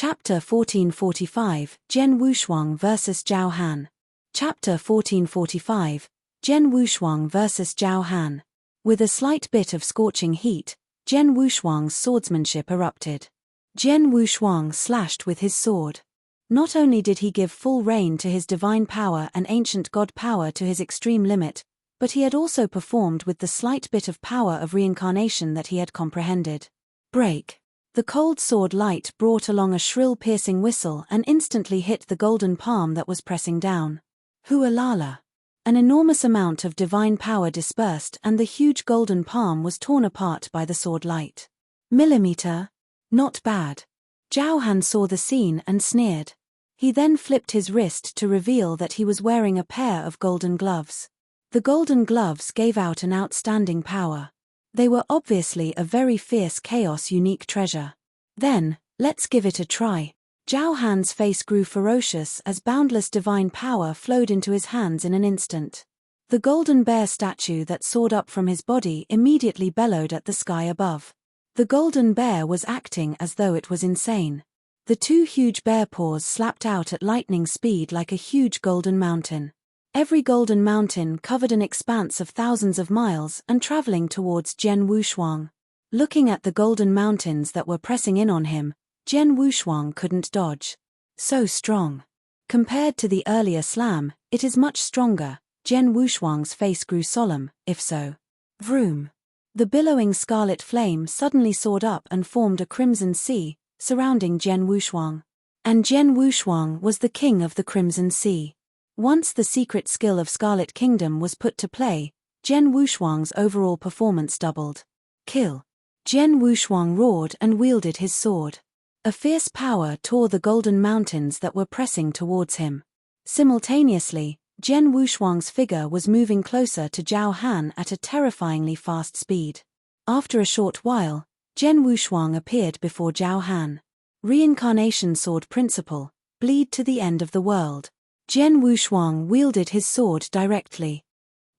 Chapter 1445, Jian Wushuang vs. Zhao Han. Chapter 1445, Jian Wushuang vs. Zhao Han. With a slight bit of scorching heat, Jian Wushuang's swordsmanship erupted. Jian Wushuang slashed with his sword. Not only did he give full rein to his divine power and ancient god power to his extreme limit, but he had also performed with the slight bit of power of reincarnation that he had comprehended. Break. The cold sword light brought along a shrill piercing whistle and instantly hit the golden palm that was pressing down. Hualala. An enormous amount of divine power dispersed and the huge golden palm was torn apart by the sword light. Millimeter? Not bad. Zhao Han saw the scene and sneered. He then flipped his wrist to reveal that he was wearing a pair of golden gloves. The golden gloves gave out an outstanding power. They were obviously a very fierce chaos unique treasure. Then, let's give it a try. Zhao Han's face grew ferocious as boundless divine power flowed into his hands in an instant. The golden bear statue that soared up from his body immediately bellowed at the sky above. The golden bear was acting as though it was insane. The two huge bear paws slapped out at lightning speed like a huge golden mountain. Every golden mountain covered an expanse of thousands of miles and traveling towards Jian Wushuang. Looking at the golden mountains that were pressing in on him, Jian Wushuang couldn't dodge. So strong. Compared to the earlier slam, it is much stronger. Jian Wushuang's face grew solemn, if so. Vroom. The billowing scarlet flame suddenly soared up and formed a crimson sea, surrounding Jian Wushuang. And Jian Wushuang was the king of the Crimson Sea. Once the secret skill of Scarlet Kingdom was put to play, Jian Wushuang's overall performance doubled. Kill. Jian Wushuang roared and wielded his sword. A fierce power tore the golden mountains that were pressing towards him. Simultaneously, Jian Wushuang's figure was moving closer to Zhao Han at a terrifyingly fast speed. After a short while, Jian Wushuang appeared before Zhao Han. Reincarnation Sword Principle, bleed to the end of the world. Jian Wushuang wielded his sword directly.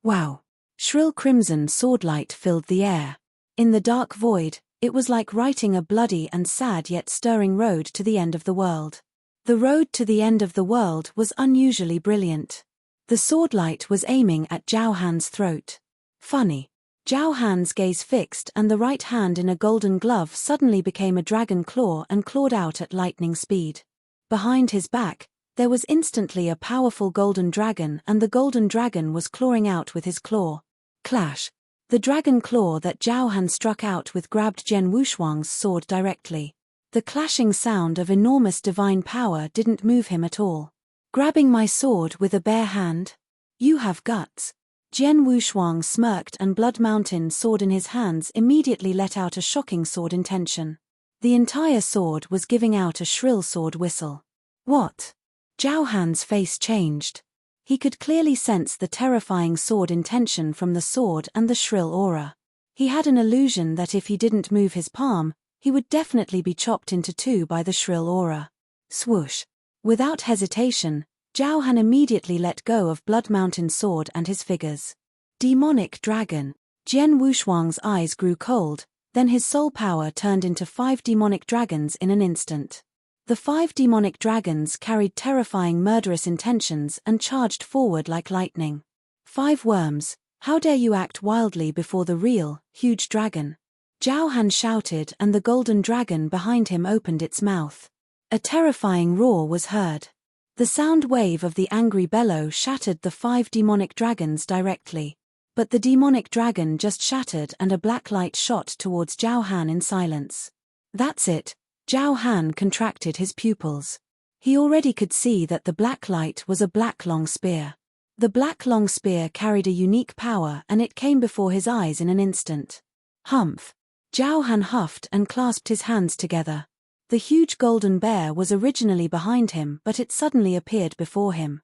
Wow! Shrill crimson swordlight filled the air. In the dark void, it was like writing a bloody and sad yet stirring road to the end of the world. The road to the end of the world was unusually brilliant. The swordlight was aiming at Zhao Han's throat. Funny. Zhao Han's gaze fixed and the right hand in a golden glove suddenly became a dragon claw and clawed out at lightning speed. Behind his back, there was instantly a powerful golden dragon and the golden dragon was clawing out with his claw. Clash. The dragon claw that Zhao Han struck out with grabbed Jian Wushuang's sword directly. The clashing sound of enormous divine power didn't move him at all. Grabbing my sword with a bare hand? You have guts. Jian Wushuang smirked and Blood Mountain sword in his hands immediately let out a shocking sword intention. The entire sword was giving out a shrill sword whistle. What? Zhao Han's face changed. He could clearly sense the terrifying sword intention from the sword and the shrill aura. He had an illusion that if he didn't move his palm, he would definitely be chopped into two by the shrill aura. Swoosh. Without hesitation, Zhao Han immediately let go of Blood Mountain sword and his figures. Demonic Dragon. Jian Wushuang's eyes grew cold, then his soul power turned into 5 demonic dragons in an instant. The 5 demonic dragons carried terrifying murderous intentions and charged forward like lightning. 5 worms, how dare you act wildly before the real, huge dragon? Zhao Han shouted and the golden dragon behind him opened its mouth. A terrifying roar was heard. The sound wave of the angry bellow shattered the 5 demonic dragons directly. But the demonic dragon just shattered and a black light shot towards Zhao Han in silence. That's it. Zhao Han contracted his pupils. He already could see that the black light was a black long spear. The black long spear carried a unique power and it came before his eyes in an instant. Humph. Zhao Han huffed and clasped his hands together. The huge golden bear was originally behind him but it suddenly appeared before him.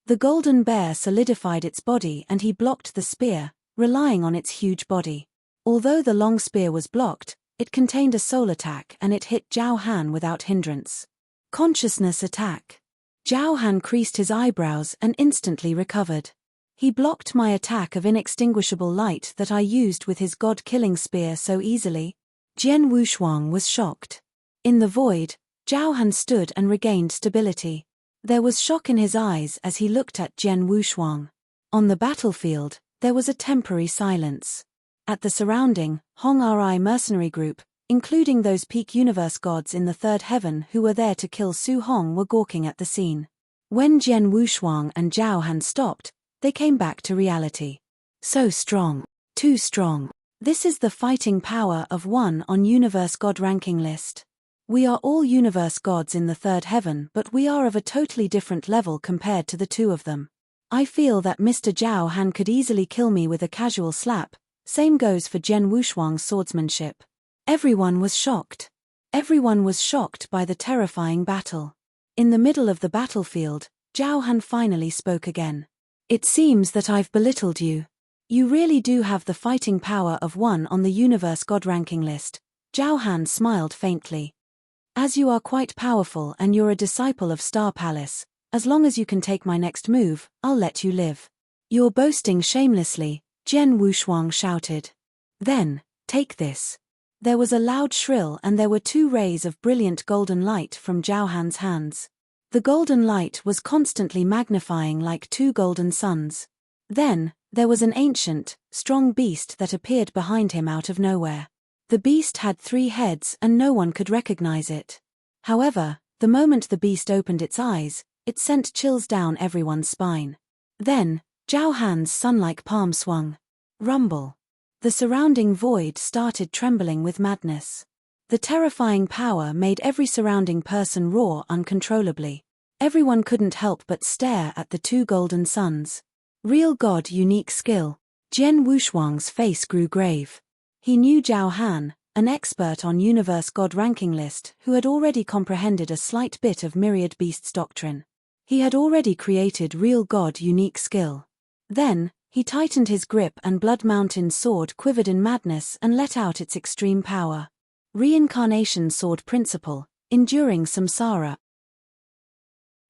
The golden bear solidified its body and he blocked the spear, relying on its huge body. Although the long spear was blocked, it contained a soul attack and it hit Zhao Han without hindrance. Consciousness attack. Zhao Han creased his eyebrows and instantly recovered. He blocked my attack of inextinguishable light that I used with his god-killing spear so easily. Jian Wushuang was shocked. In the void, Zhao Han stood and regained stability. There was shock in his eyes as he looked at Jian Wushuang. On the battlefield, there was a temporary silence. At the surrounding Hong Ri mercenary group, including those peak universe gods in the third heaven who were there to kill Su Hong, were gawking at the scene. When Jian Wushuang and Zhao Han stopped, they came back to reality. So strong. Too strong. This is the fighting power of one on universe god ranking list. We are all universe gods in the third heaven, but we are of a totally different level compared to the two of them. I feel that Mr. Zhao Han could easily kill me with a casual slap. Same goes for Jian Wushuang's swordsmanship. Everyone was shocked. Everyone was shocked by the terrifying battle. In the middle of the battlefield, Zhao Han finally spoke again. It seems that I've belittled you. You really do have the fighting power of one on the universe god ranking list. Zhao Han smiled faintly. As you are quite powerful and you're a disciple of Star Palace, as long as you can take my next move, I'll let you live. You're boasting shamelessly, Jian Wushuang shouted. Then, take this. There was a loud shrill and there were 2 rays of brilliant golden light from Zhao Han's hands. The golden light was constantly magnifying like 2 golden suns. Then, there was an ancient, strong beast that appeared behind him out of nowhere. The beast had 3 heads and no one could recognize it. However, the moment the beast opened its eyes, it sent chills down everyone's spine. Then, Zhao Han's sun-like palm swung. Rumble. The surrounding void started trembling with madness. The terrifying power made every surrounding person roar uncontrollably. Everyone couldn't help but stare at the 2 golden suns. Real god unique skill. Jian Wushuang's face grew grave. He knew Zhao Han, an expert on universe god ranking list who had already comprehended a slight bit of myriad beasts doctrine. He had already created real god unique skill. Then, he tightened his grip and Blood Mountain's sword quivered in madness and let out its extreme power. Reincarnation Sword Principle, Enduring Samsara.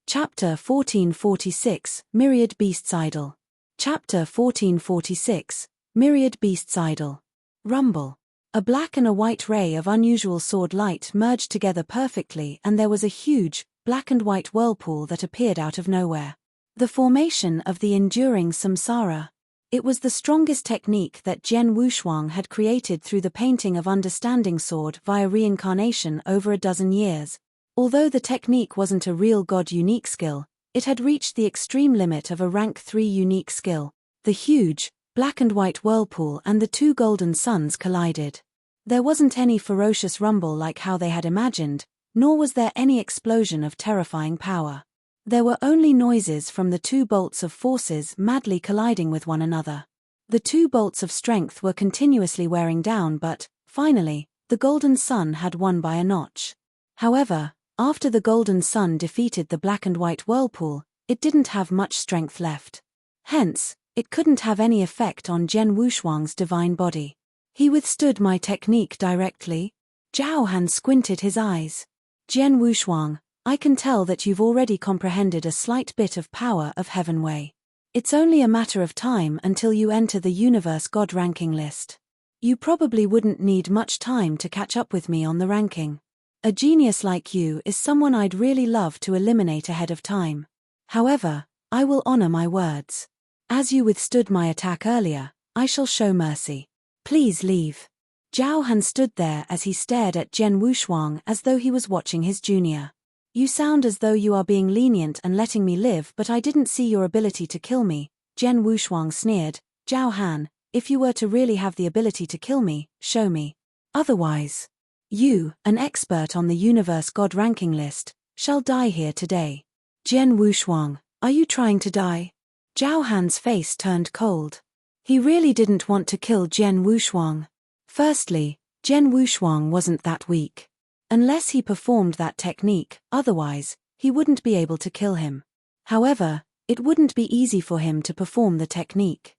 Chapter 1446, Myriad Beasts Idol. Chapter 1446, Myriad Beasts Idol. Rumble. A black and a white ray of unusual sword light merged together perfectly and there was a huge, black and white whirlpool that appeared out of nowhere. The formation of the enduring samsara. It was the strongest technique that Jian Wushuang had created through the painting of understanding sword via reincarnation over a dozen years. Although the technique wasn't a real god unique skill, it had reached the extreme limit of a rank 3 unique skill. The huge, black and white whirlpool and the 2 golden suns collided. There wasn't any ferocious rumble like how they had imagined, nor was there any explosion of terrifying power. There were only noises from the 2 bolts of forces madly colliding with one another. The 2 bolts of strength were continuously wearing down but, finally, the golden sun had won by a notch. However, after the golden sun defeated the black and white whirlpool, it didn't have much strength left. Hence, it couldn't have any effect on Jian Wushuang's divine body. He withstood my technique directly. Zhao Han squinted his eyes. Jian Wushuang, I can tell that you've already comprehended a slight bit of power of Heaven Way. It's only a matter of time until you enter the universe god ranking list. You probably wouldn't need much time to catch up with me on the ranking. A genius like you is someone I'd really love to eliminate ahead of time. However, I will honor my words. As you withstood my attack earlier, I shall show mercy. Please leave. Zhao Han stood there as he stared at Jian Wushuang as though he was watching his junior. You sound as though you are being lenient and letting me live, but I didn't see your ability to kill me, Jian Wushuang sneered. Zhao Han, if you were to really have the ability to kill me, show me. Otherwise, you, an expert on the universe god ranking list, shall die here today. Jian Wushuang, are you trying to die? Zhao Han's face turned cold. He really didn't want to kill Jian Wushuang. Firstly, Jian Wushuang wasn't that weak. Unless he performed that technique, otherwise, he wouldn't be able to kill him. However, it wouldn't be easy for him to perform the technique.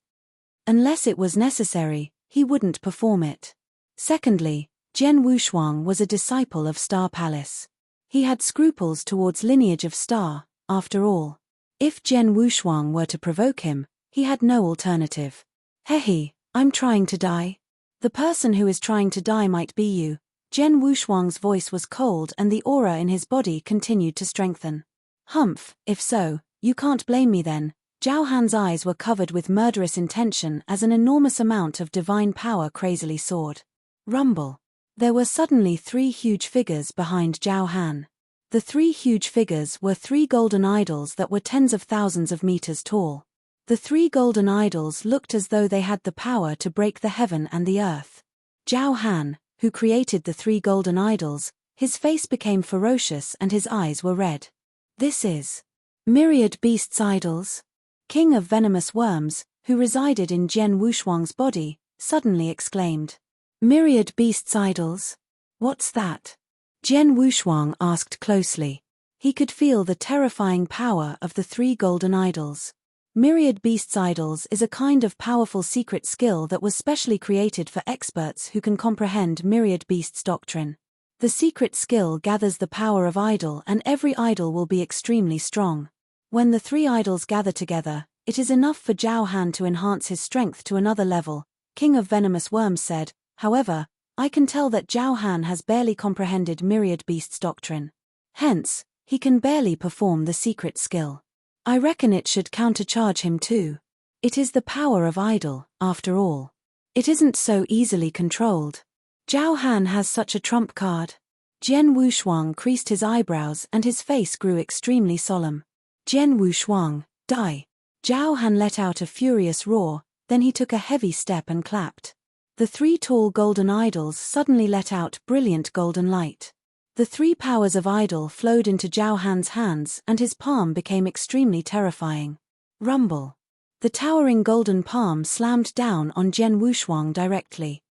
Unless it was necessary, he wouldn't perform it. Secondly, Jian Wushuang was a disciple of Star Palace. He had scruples towards lineage of Star, after all. If Jian Wushuang were to provoke him, he had no alternative. Hehe, I'm trying to die. The person who is trying to die might be you, Jen Wushuang's voice was cold and the aura in his body continued to strengthen. Humph, if so, you can't blame me then. Zhao Han's eyes were covered with murderous intention as an enormous amount of divine power crazily soared. Rumble. There were suddenly 3 huge figures behind Zhao Han. The 3 huge figures were 3 golden idols that were tens of thousands of meters tall. The 3 golden idols looked as though they had the power to break the heaven and the earth. Zhao Han, who created the 3 golden idols, his face became ferocious and his eyes were red. This is Myriad Beasts' idols? King of Venomous Worms, who resided in Jen Wushuang's body, suddenly exclaimed. Myriad Beasts' idols? What's that? Jen Wushuang asked closely. He could feel the terrifying power of the 3 golden idols. Myriad Beasts' idols is a kind of powerful secret skill that was specially created for experts who can comprehend Myriad Beasts' doctrine. The secret skill gathers the power of idol and every idol will be extremely strong. When the 3 idols gather together, it is enough for Zhao Han to enhance his strength to another level, King of Venomous Worms said. However, I can tell that Zhao Han has barely comprehended Myriad Beasts' doctrine. Hence, he can barely perform the secret skill. I reckon it should countercharge him too. It is the power of idol, after all. It isn't so easily controlled. Zhao Han has such a trump card. Jen Wushuang creased his eyebrows and his face grew extremely solemn. Jen Wushuang, die. Zhao Han let out a furious roar, then he took a heavy step and clapped. The 3 tall golden idols suddenly let out brilliant golden light. The 3 powers of idol flowed into Zhao Han's hands and his palm became extremely terrifying. Rumble. The towering golden palm slammed down on Jen Wushuang directly.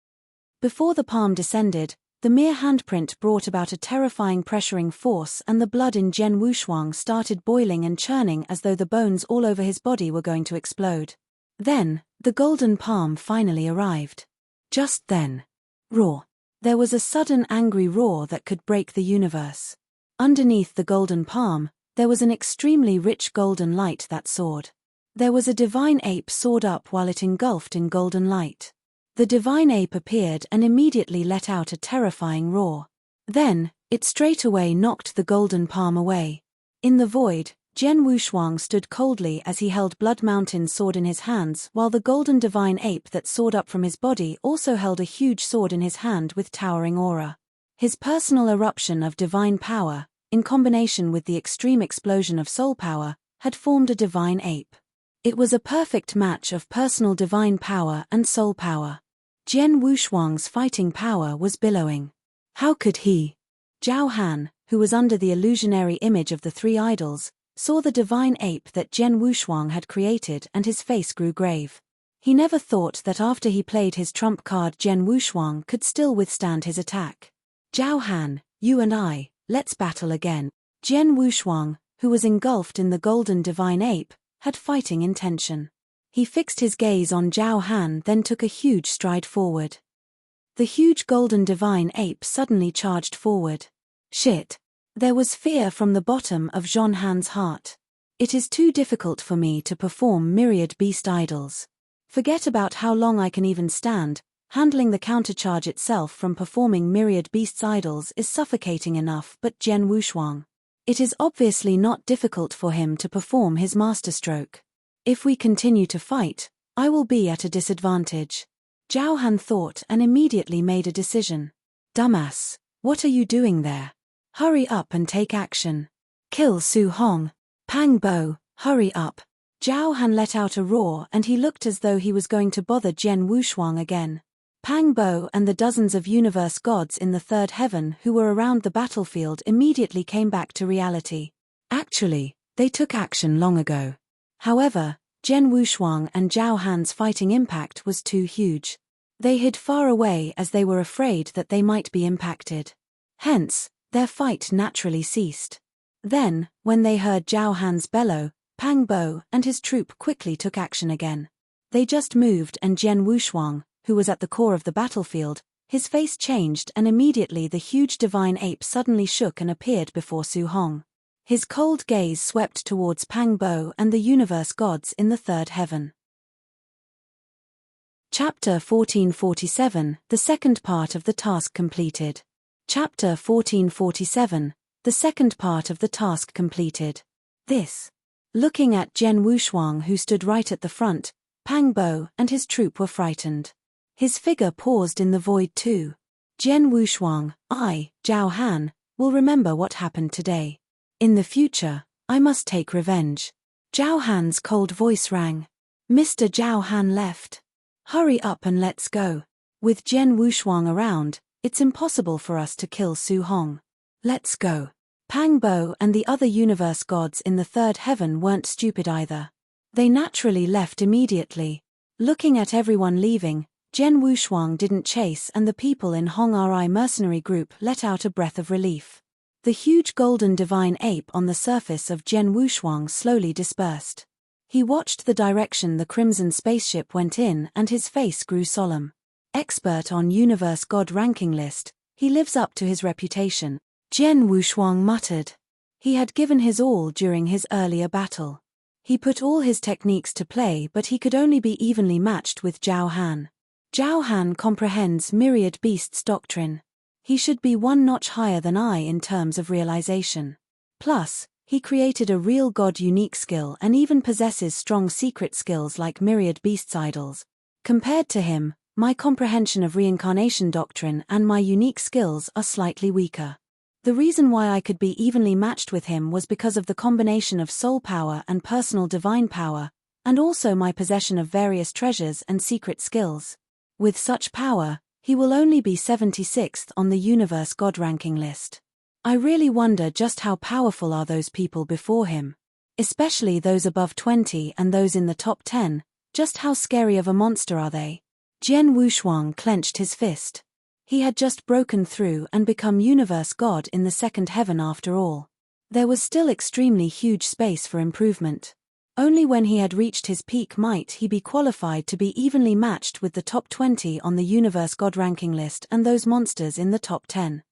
Before the palm descended, the mere handprint brought about a terrifying pressuring force and the blood in Jen Wushuang started boiling and churning as though the bones all over his body were going to explode. Then, the golden palm finally arrived. Just then. Roar. There was a sudden angry roar that could break the universe. Underneath the golden palm, there was an extremely rich golden light that soared. There was a divine ape soared up while it engulfed in golden light. The divine ape appeared and immediately let out a terrifying roar. Then, it straightaway knocked the golden palm away. In the void, Jen Wushuang stood coldly as he held Blood Mountain's sword in his hands while the golden divine ape that soared up from his body also held a huge sword in his hand with towering aura. His personal eruption of divine power, in combination with the extreme explosion of soul power, had formed a divine ape. It was a perfect match of personal divine power and soul power. Jen Wushuang's fighting power was billowing. How could he? Zhao Han, who was under the illusionary image of the 3 idols, saw the divine ape that Jen Wushuang had created and his face grew grave. He never thought that after he played his trump card Jen Wushuang could still withstand his attack. Zhao Han, you and I, let's battle again. Jen Wushuang, who was engulfed in the golden divine ape, had fighting intention. He fixed his gaze on Zhao Han then took a huge stride forward. The huge golden divine ape suddenly charged forward. Shit. There was fear from the bottom of Zhao Han's heart. It is too difficult for me to perform myriad beast idols. Forget about how long I can even stand, handling the countercharge itself from performing myriad beasts idols is suffocating enough but Jen Wushuang. It is obviously not difficult for him to perform his masterstroke. If we continue to fight, I will be at a disadvantage. Zhao Han thought and immediately made a decision. Dumbass, what are you doing there? Hurry up and take action. Kill Su Hong. Pang Bo, hurry up. Zhao Han let out a roar and he looked as though he was going to bother Jen Wushuang again. Pang Bo and the dozens of universe gods in the 3rd heaven who were around the battlefield immediately came back to reality. Actually, they took action long ago. However, Jen Wushuang and Zhao Han's fighting impact was too huge. They hid far away as they were afraid that they might be impacted. Hence, their fight naturally ceased. Then, when they heard Zhao Han's bellow, Pang Bo and his troop quickly took action again. They just moved and Jen Wushuang, who was at the core of the battlefield, his face changed and immediately the huge divine ape suddenly shook and appeared before Su Hong. His cold gaze swept towards Pang Bo and the universe gods in the 3rd heaven. Chapter 1447, the second part of the task completed. Chapter 1447, the second part of the task completed. This. Looking at Zhen Wushuang, who stood right at the front, Pang Bo and his troop were frightened. His figure paused in the void too. Zhen Wushuang, I, Zhao Han, will remember what happened today. In the future, I must take revenge. Zhao Han's cold voice rang. Mr. Zhao Han left. Hurry up and let's go. With Zhen Wushuang around, it's impossible for us to kill Su Hong. Let's go. Pang Bo and the other universe gods in the third heaven weren't stupid either. They naturally left immediately. Looking at everyone leaving, Zhen Wushuang didn't chase, and the people in Hong Ri mercenary group let out a breath of relief. The huge golden divine ape on the surface of Zhen Wushuang slowly dispersed. He watched the direction the crimson spaceship went in and his face grew solemn. Expert on universe god ranking list, he lives up to his reputation, Zhen Wushuang muttered. He had given his all during his earlier battle. He put all his techniques to play, but he could only be evenly matched with Zhao Han. Zhao Han comprehends myriad beasts doctrine. He should be one notch higher than I in terms of realization. Plus, he created a real god unique skill and even possesses strong secret skills like myriad beasts idols. Compared to him, my comprehension of reincarnation doctrine and my unique skills are slightly weaker. The reason why I could be evenly matched with him was because of the combination of soul power and personal divine power, and also my possession of various treasures and secret skills. With such power, he will only be 76th on the universe god ranking list. I really wonder just how powerful are those people before him. Especially those above 20 and those in the top 10, just how scary of a monster are they? Zhen Wushuang clenched his fist. He had just broken through and become universe god in the second heaven after all. There was still extremely huge space for improvement. Only when he had reached his peak might he be qualified to be evenly matched with the top 20 on the universe god ranking list and those monsters in the top 10.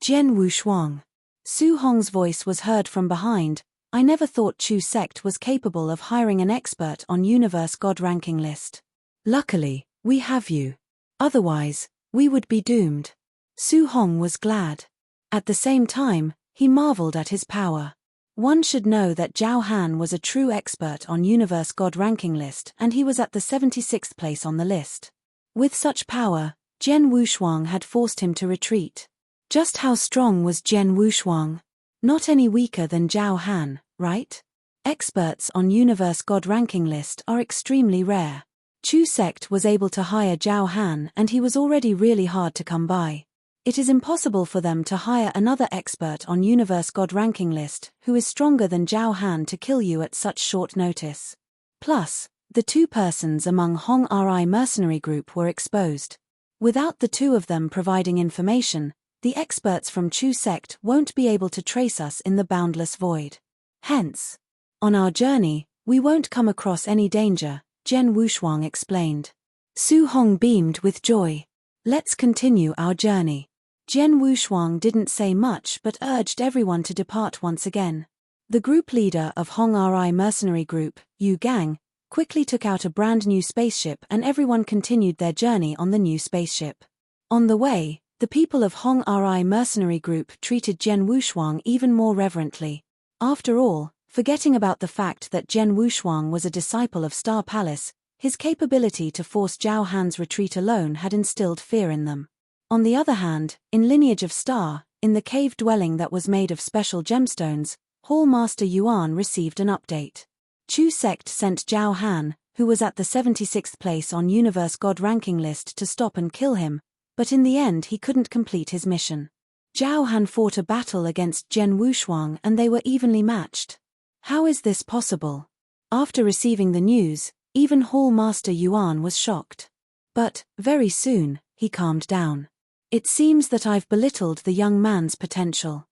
Zhen Wushuang. Su Hong's voice was heard from behind. I never thought Chu sect was capable of hiring an expert on universe god ranking list. Luckily, we have you. Otherwise, we would be doomed. Su Hong was glad. At the same time, he marveled at his power. One should know that Zhao Han was a true expert on universe god ranking list and he was at the 76th place on the list. With such power, Zhen Wushuang had forced him to retreat. Just how strong was Zhen Wushuang? Not any weaker than Zhao Han, right? Experts on universe god ranking list are extremely rare. Chu sect was able to hire Zhao Han and he was already really hard to come by. It is impossible for them to hire another expert on universe god ranking list who is stronger than Zhao Han to kill you at such short notice. Plus, the two persons among Hong Ri mercenary group were exposed. Without the two of them providing information, the experts from Chu sect won't be able to trace us in the boundless void. Hence, on our journey, we won't come across any danger, Zhen Wushuang explained. Su Hong beamed with joy. Let's continue our journey. Zhen Wushuang didn't say much but urged everyone to depart once again. The group leader of Hong Ri mercenary group, Yu Gang, quickly took out a brand new spaceship and everyone continued their journey on the new spaceship. On the way, the people of Hong Ri mercenary group treated Zhen Wushuang even more reverently. After all, forgetting about the fact that Zhen Wushuang was a disciple of Star Palace, his capability to force Zhao Han's retreat alone had instilled fear in them. On the other hand, in Lineage of Star, in the cave dwelling that was made of special gemstones, Hall Master Yuan received an update. Chu sect sent Zhao Han, who was at the 76th place on universe god ranking list, to stop and kill him, but in the end he couldn't complete his mission. Zhao Han fought a battle against Zhen Wushuang and they were evenly matched. How is this possible? After receiving the news, even Hall Master Yuan was shocked. But, very soon, he calmed down. It seems that I've belittled the young man's potential.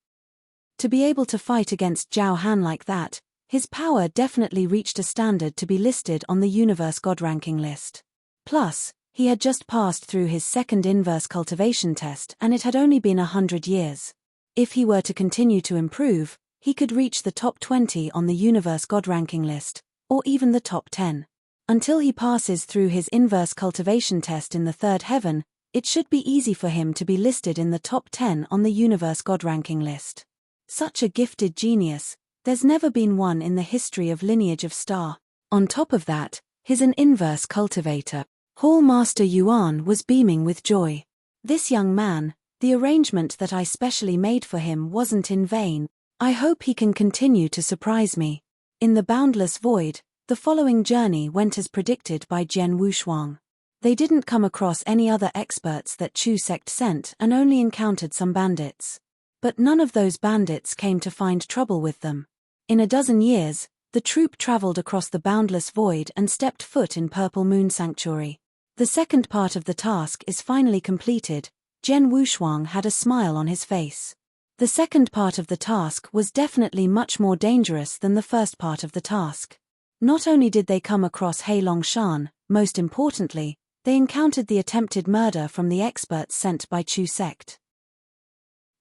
To be able to fight against Zhao Han like that, his power definitely reached a standard to be listed on the universe god ranking list. Plus, he had just passed through his second inverse cultivation test and it had only been 100 years. If he were to continue to improve, he could reach the top 20 on the universe god ranking list, or even the top 10. Until he passes through his inverse cultivation test in the third heaven, it should be easy for him to be listed in the top 10 on the Universe God ranking list. Such a gifted genius, there's never been one in the history of lineage of star. On top of that, he's an inverse cultivator. Hall Master Yuan was beaming with joy. This young man, the arrangement that I specially made for him wasn't in vain. I hope he can continue to surprise me. In the boundless void, the following journey went as predicted by Jian Wushuang. They didn't come across any other experts that Chu sect sent and only encountered some bandits. But none of those bandits came to find trouble with them. In a dozen years, the troop traveled across the boundless void and stepped foot in Purple Moon Sanctuary. The second part of the task is finally completed. Jian Wushuang had a smile on his face. The second part of the task was definitely much more dangerous than the first part of the task. Not only did they come across He Longshan, most importantly, they encountered the attempted murder from the experts sent by Chu sect.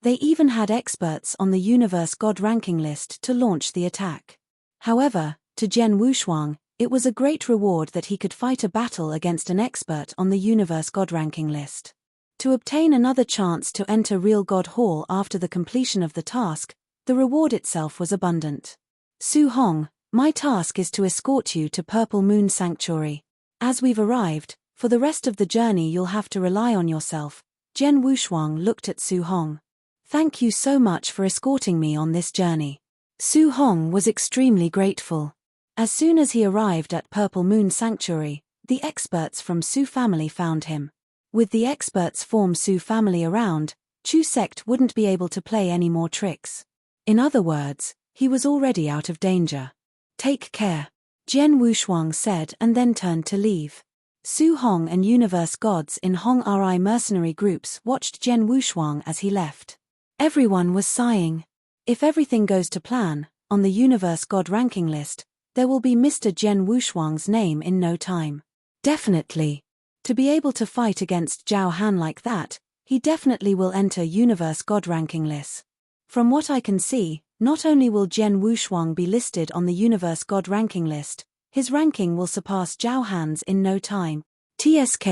They even had experts on the Universe God ranking list to launch the attack. However, to Jian Wushuang, it was a great reward that he could fight a battle against an expert on the Universe God ranking list. To obtain another chance to enter Real God Hall after the completion of the task, the reward itself was abundant. Su Hong, my task is to escort you to Purple Moon Sanctuary. As we've arrived, for the rest of the journey you'll have to rely on yourself. Jian Wushuang looked at Su Hong. Thank you so much for escorting me on this journey. Su Hong was extremely grateful. As soon as he arrived at Purple Moon Sanctuary, the experts from Su family found him. With the experts from Su family around, Chu sect wouldn't be able to play any more tricks. In other words, he was already out of danger. Take care, Jian Wushuang said and then turned to leave. Su Hong and Universe Gods in Hong Ri mercenary groups watched Jian Wushuang as he left. Everyone was sighing. If everything goes to plan, on the Universe God ranking list, there will be Mr. Jian Wushuang's name in no time. Definitely. To be able to fight against Zhao Han like that, he definitely will enter Universe God ranking list. From what I can see, not only will Jian Wushuang be listed on the Universe God ranking list, his ranking will surpass Zhao Han's in no time. TSK.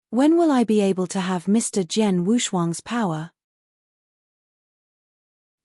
When will I be able to have Mr. Jian Wushuang's power?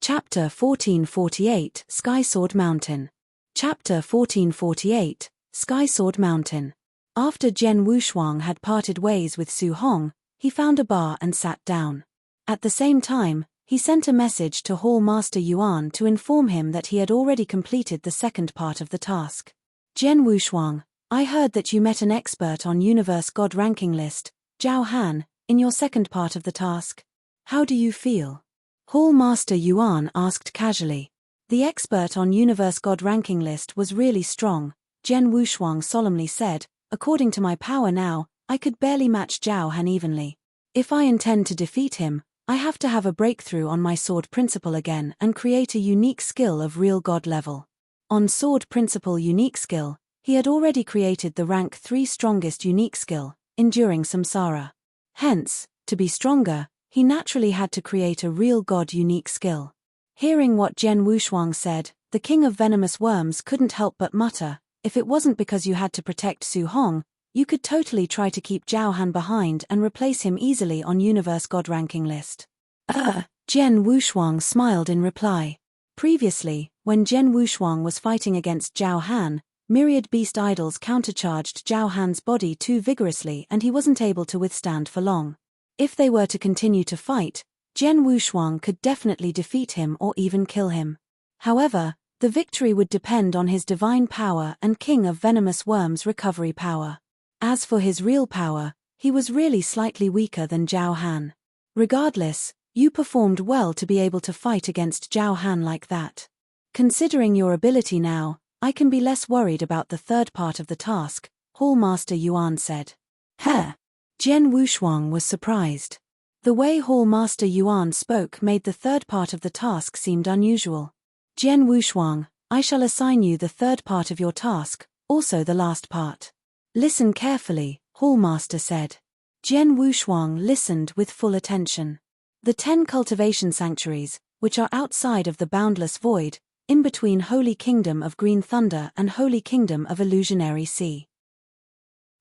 Chapter 1448, Skysword Mountain. Chapter 1448, Skysword Mountain. After Jian Wushuang had parted ways with Su Hong, he found a bar and sat down. At the same time, he sent a message to Hall Master Yuan to inform him that he had already completed the second part of the task. Jian Wushuang, I heard that you met an expert on Universe God ranking list, Zhao Han, in your second part of the task. How do you feel? Hall Master Yuan asked casually. The expert on Universe God ranking list was really strong, Jian Wushuang solemnly said. According to my power now, I could barely match Zhao Han evenly. If I intend to defeat him, I have to have a breakthrough on my sword principle again and create a unique skill of real god level. On sword principle unique skill, he had already created the rank 3 strongest unique skill, enduring samsara. Hence, to be stronger, he naturally had to create a real god unique skill. Hearing what Jian Wushuang said, the king of venomous worms couldn't help but mutter, if it wasn't because you had to protect Su Hong, you could totally try to keep Zhao Han behind and replace him easily on Universe God ranking list. Jian Wushuang smiled in reply. Previously, when Jian Wushuang was fighting against Zhao Han, myriad beast idols countercharged Zhao Han's body too vigorously and he wasn't able to withstand for long. If they were to continue to fight, Jian Wushuang could definitely defeat him or even kill him. However, the victory would depend on his divine power and King of Venomous Worms' recovery power. As for his real power, he was really slightly weaker than Zhao Han. Regardless, you performed well to be able to fight against Zhao Han like that. Considering your ability now, I can be less worried about the third part of the task, Hall Master Yuan said. Jian Wushuang was surprised. The way Hall Master Yuan spoke made the third part of the task seem unusual. Jian Wushuang, I shall assign you the third part of your task, also the last part. Listen carefully, Hall Master said. Jian Wushuang listened with full attention. The 10 cultivation sanctuaries, which are outside of the boundless void, in between Holy Kingdom of Green Thunder and Holy Kingdom of Illusionary Sea.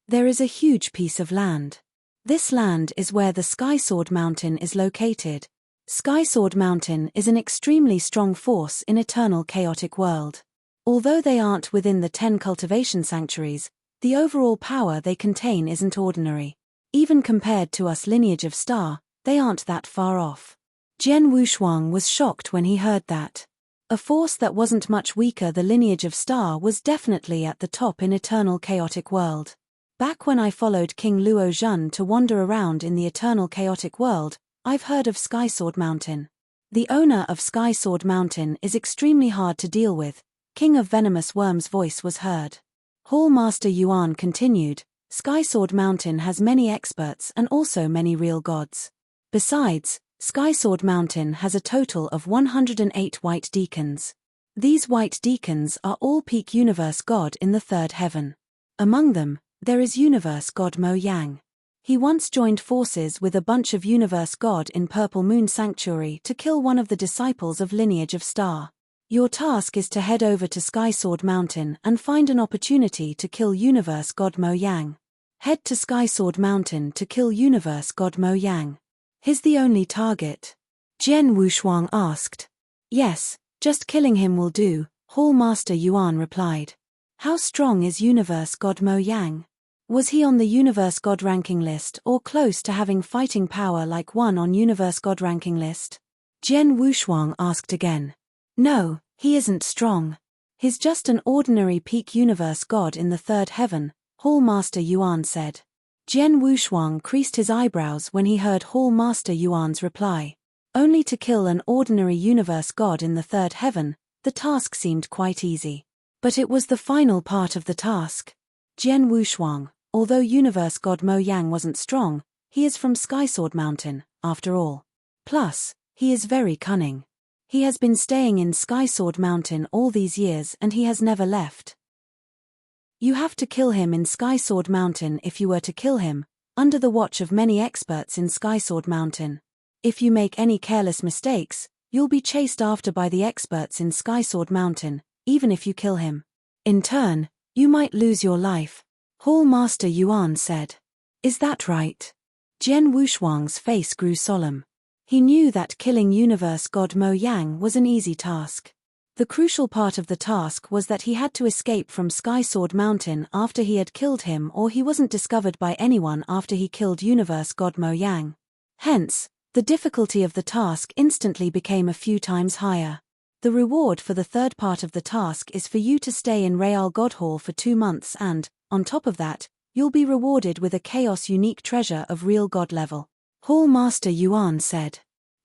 There is a huge piece of land. This land is where the Sky Sword Mountain is located. Sky Sword Mountain is an extremely strong force in eternal chaotic world. Although they aren't within the 10 cultivation sanctuaries, the overall power they contain isn't ordinary. Even compared to us lineage of star, they aren't that far off. Jian Wushuang was shocked when he heard that. A force that wasn't much weaker, the lineage of star, was definitely at the top in eternal chaotic world. Back when I followed King Luo Zhun to wander around in the eternal chaotic world, I've heard of Sky Sword Mountain. The owner of Sky Sword Mountain is extremely hard to deal with. King of Venomous Worm's voice was heard. Hall Master Yuan continued, Sky Sword Mountain has many experts and also many real gods. Besides, Sky Sword Mountain has a total of 108 white deacons. These white deacons are all peak universe god in the third heaven. Among them, there is universe god Mo Yang. He once joined forces with a bunch of universe god in Purple Moon Sanctuary to kill one of the disciples of Lineage of Star. Your task is to head over to Sky Sword Mountain and find an opportunity to kill universe god Mo Yang. Head to Sky Sword Mountain to kill universe god Mo Yang. He's the only target? Jian Wushuang asked. Yes, just killing him will do, Hall Master Yuan replied. How strong is universe god Mo Yang? Was he on the universe god ranking list or close to having fighting power like one on universe god ranking list? Jian Wushuang asked again. No, he isn't strong. He's just an ordinary peak universe god in the third heaven, Hall Master Yuan said. Jian Wushuang creased his eyebrows when he heard Hall Master Yuan's reply. Only to kill an ordinary universe god in the third heaven, the task seemed quite easy. But it was the final part of the task. Jian Wushuang, although universe god Mo Yang wasn't strong, he is from Sky Sword Mountain, after all. Plus, he is very cunning. He has been staying in Sky Sword Mountain all these years and he has never left. You have to kill him in Sky Sword Mountain if you were to kill him, under the watch of many experts in Sky Sword Mountain. If you make any careless mistakes, you'll be chased after by the experts in Sky Sword Mountain, even if you kill him. In turn, you might lose your life, Hall Master Yuan said. Is that right? Jian Wushuang's face grew solemn. He knew that killing universe god Mo Yang was an easy task. The crucial part of the task was that he had to escape from Sky Sword Mountain after he had killed him, or he wasn't discovered by anyone after he killed universe god Mo Yang. Hence, the difficulty of the task instantly became a few times higher. The reward for the third part of the task is for you to stay in Real God Hall for 2 months and, on top of that, you'll be rewarded with a Chaos unique treasure of real god level. Hall Master Yuan said.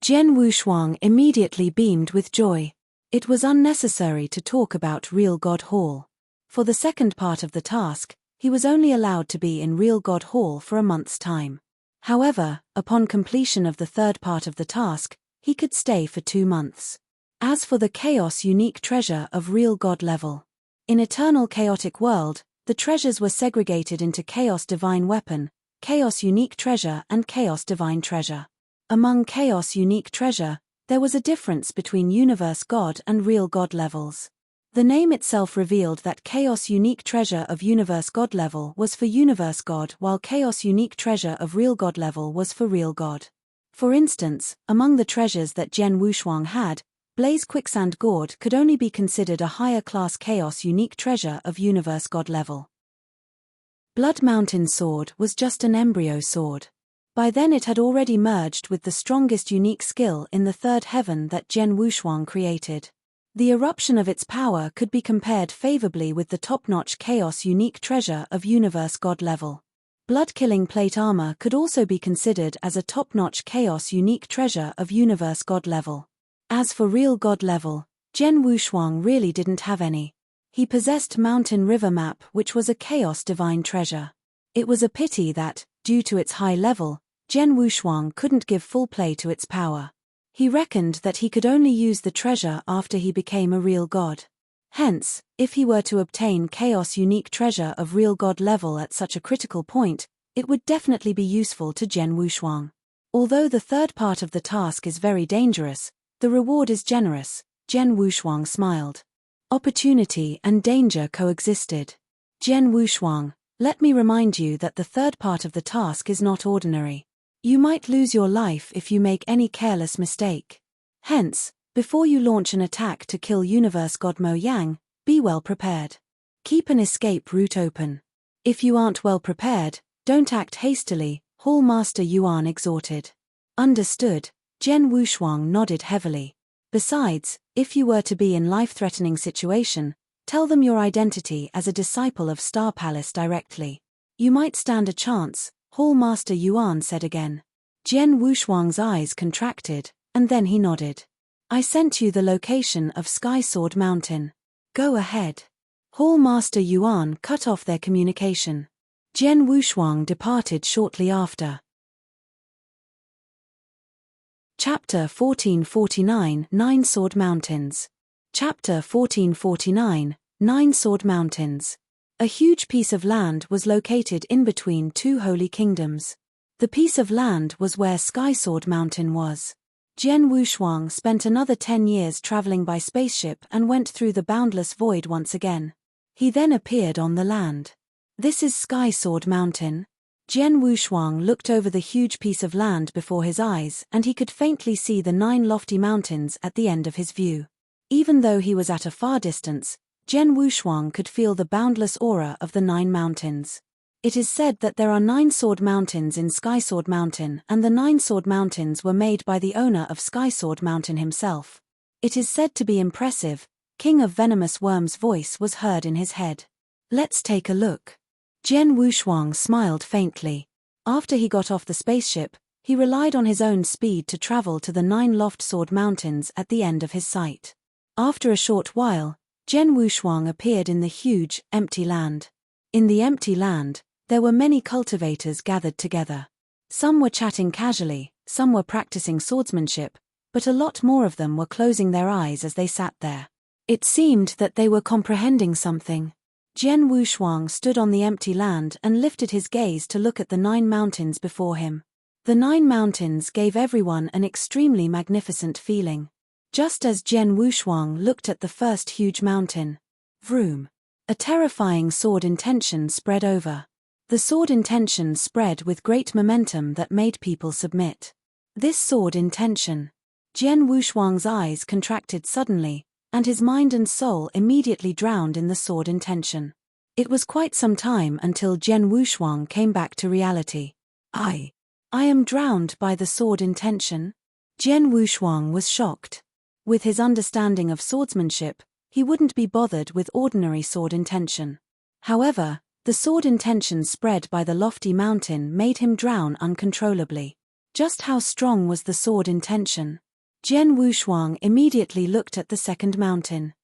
Jian Wushuang immediately beamed with joy. It was unnecessary to talk about Real God Hall. For the second part of the task, he was only allowed to be in Real God Hall for a month's time. However, upon completion of the third part of the task, he could stay for 2 months. As for the Chaos unique treasure of real god level. In Eternal Chaotic World, the treasures were segregated into Chaos Divine Weapon, Chaos Unique Treasure and Chaos Divine Treasure. Among Chaos Unique Treasure, there was a difference between Universe God and Real God levels. The name itself revealed that Chaos Unique Treasure of Universe God level was for Universe God while Chaos Unique Treasure of Real God level was for Real God. For instance, among the treasures that Jian Wushuang had, Blaze Quicksand Gourd could only be considered a higher class Chaos Unique Treasure of Universe God level. Blood Mountain Sword was just an embryo sword. By then it had already merged with the strongest unique skill in the third heaven that Jian Wushuang created. The eruption of its power could be compared favorably with the top-notch Chaos Unique Treasure of Universe God level. Blood-killing plate armor could also be considered as a top-notch Chaos Unique Treasure of Universe God level. As for real god level, Jian Wushuang really didn't have any. He possessed Mountain River Map, which was a Chaos Divine Treasure. It was a pity that, due to its high level, Jian Wushuang couldn't give full play to its power. He reckoned that he could only use the treasure after he became a real god. Hence, if he were to obtain Chaos Unique Treasure of real god level at such a critical point, it would definitely be useful to Jian Wushuang. Although the third part of the task is very dangerous, the reward is generous, Jian Wushuang smiled. Opportunity and danger coexisted. Jian Wushuang, Let me remind you that the third part of the task is not ordinary. You might lose your life if you make any careless mistake. Hence, before you launch an attack to kill Universe God Mo Yang, be well prepared. Keep an escape route open. If you aren't well prepared, don't act hastily, Hall Master Yuan exhorted. Understood, Jen Wushuang nodded heavily. Besides, if you were to be in life-threatening situation, tell them your identity as a disciple of Star Palace directly. You might stand a chance, Hall Master Yuan said again. Jen Wushuang's eyes contracted, and then he nodded. I sent you the location of Sky Sword Mountain. Go ahead. Hall Master Yuan cut off their communication. Jen Wushuang departed shortly after. Chapter 1449 Nine Sword Mountains. Chapter 1449 Nine Sword Mountains. A huge piece of land was located in between two holy kingdoms. The piece of land was where Sky Sword Mountain was. Jen Wushuang spent another 10 years traveling by spaceship and went through the boundless void once again. He then appeared on the land. This is Sky Sword Mountain. Jen Wushuang looked over the huge piece of land before his eyes and he could faintly see the 9 lofty mountains at the end of his view. Even though he was at a far distance, Jen Wushuang could feel the boundless aura of the 9 mountains. It is said that there are 9 sword mountains in Sky Sword Mountain and the 9 sword mountains were made by the owner of Sky Sword Mountain himself. It is said to be impressive. King of Venomous Worm's voice was heard in his head. Let's take a look. Jen Wushuang smiled faintly. After he got off the spaceship, he relied on his own speed to travel to the 9 loft sword mountains at the end of his sight. After a short while, Jen Wushuang appeared in the huge, empty land. In the empty land, there were many cultivators gathered together. Some were chatting casually, some were practicing swordsmanship, but a lot more of them were closing their eyes as they sat there. It seemed that they were comprehending something. Jen Wushuang stood on the empty land and lifted his gaze to look at the 9 mountains before him. The 9 mountains gave everyone an extremely magnificent feeling. Just as Jen Wushuang looked at the first huge mountain, vroom, a terrifying sword intention spread over. The sword intention spread with great momentum that made people submit. This sword intention. Jen Wushuang's eyes contracted suddenly, and his mind and soul immediately drowned in the sword intention. It was quite some time until Jen Wushuang came back to reality. I am drowned by the sword intention? Jen Wushuang was shocked. With his understanding of swordsmanship, he wouldn't be bothered with ordinary sword intention. However, the sword intention spread by the lofty mountain made him drown uncontrollably. Just how strong was the sword intention? Jen Wushuang immediately looked at the second mountain.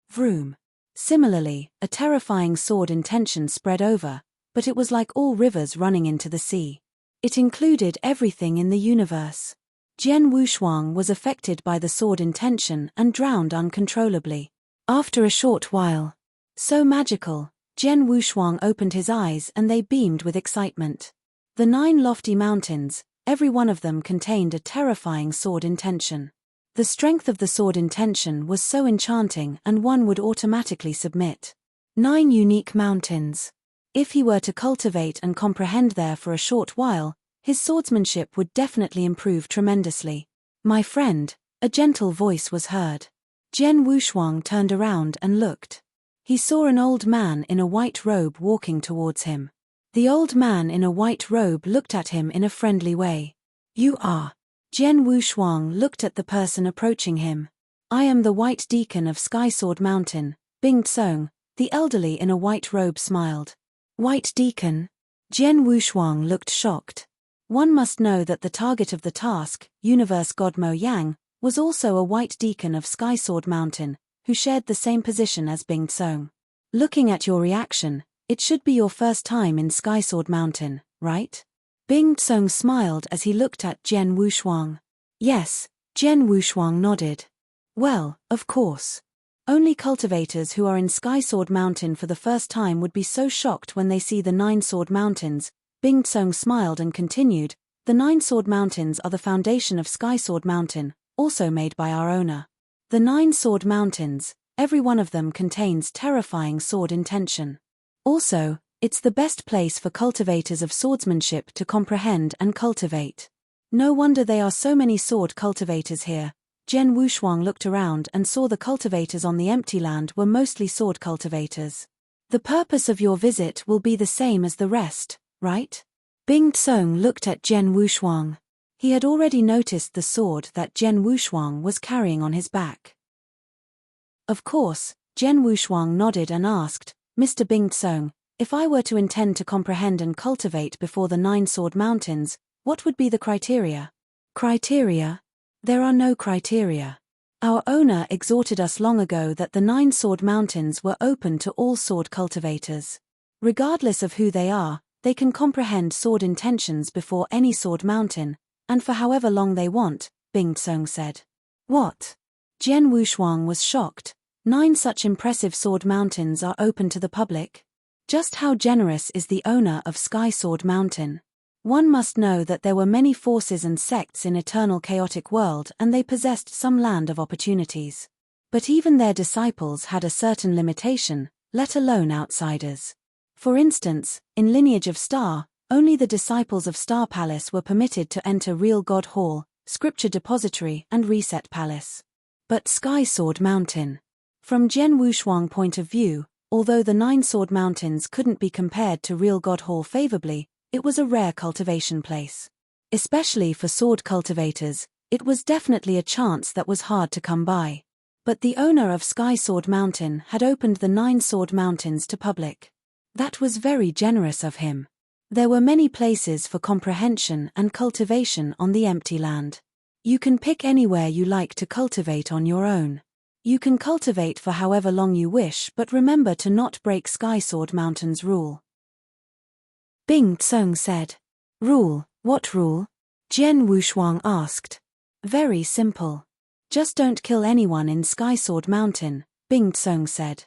Vroom. Similarly, a terrifying sword intention spread over, but it was like all rivers running into the sea. It included everything in the universe. Jen Wushuang was affected by the sword intention and drowned uncontrollably. After a short while. So magical, Jen Wushuang opened his eyes and they beamed with excitement. The 9 lofty mountains, every one of them contained a terrifying sword intention. The strength of the sword intention was so enchanting and one would automatically submit. 9 unique mountains. If he were to cultivate and comprehend there for a short while, his swordsmanship would definitely improve tremendously. My friend, a gentle voice was heard. Jen Wushuang turned around and looked. He saw an old man in a white robe walking towards him. The old man in a white robe looked at him in a friendly way. You are. Jen Wushuang looked at the person approaching him. I am the White Deacon of Sky Sword Mountain, Bing Tsong. The elderly in a white robe smiled. White Deacon? Jen Wushuang looked shocked. One must know that the target of the task, Universe God Mo Yang, was also a White Deacon of Sky Sword Mountain, who shared the same position as Bing Tsong. Looking at your reaction, it should be your first time in Sky Sword Mountain, right? Bing Tsong smiled as he looked at Jen Wushuang. Yes, Jen Wushuang nodded. Well, of course. Only cultivators who are in Sky Sword Mountain for the first time would be so shocked when they see the 9 sword mountains. Bing Tsong smiled and continued, the 9 sword mountains are the foundation of Sky Sword Mountain, also made by our owner. The 9 sword mountains, every one of them contains terrifying sword intention. Also, It's the best place for cultivators of swordsmanship to comprehend and cultivate. No wonder there are so many sword cultivators here. Jian Wushuang looked around and saw the cultivators on the empty land were mostly sword cultivators. The purpose of your visit will be the same as the rest, right? Bing Tsong looked at Jian Wushuang. He had already noticed the sword that Jian Wushuang was carrying on his back. Of course, Jian Wushuang nodded and asked, Mr. Bing Tsong, if I were to intend to comprehend and cultivate before the 9-sword mountains, what would be the criteria? Criteria? There are no criteria. Our owner exhorted us long ago that the 9-sword mountains were open to all sword cultivators. Regardless of who they are, they can comprehend sword intentions before any sword mountain, and for however long they want, Bing Tsong said. What? Jian Wushuang was shocked. 9 such impressive sword mountains are open to the public? Just how generous is the owner of Sky Sword Mountain? One must know that there were many forces and sects in eternal chaotic world and they possessed some land of opportunities. But even their disciples had a certain limitation, let alone outsiders. For instance, in Lineage of Star, only the disciples of Star Palace were permitted to enter Real God Hall, Scripture Depository and Reset Palace. But Sky Sword Mountain. From Jian Wushuang point of view, although the 9-sword mountains couldn't be compared to Real God Hall favorably, it was a rare cultivation place. Especially for sword cultivators, it was definitely a chance that was hard to come by. But the owner of Sky Sword Mountain had opened the 9-sword mountains to public. That was very generous of him. There were many places for comprehension and cultivation on the empty land. You can pick anywhere you like to cultivate on your own. You can cultivate for however long you wish, but remember to not break Sky Sword Mountain's rule. Bing Tsong said. Rule? What rule? Jian Wushuang asked. Very simple. Just don't kill anyone in Sky Sword Mountain, Bing Tsong said.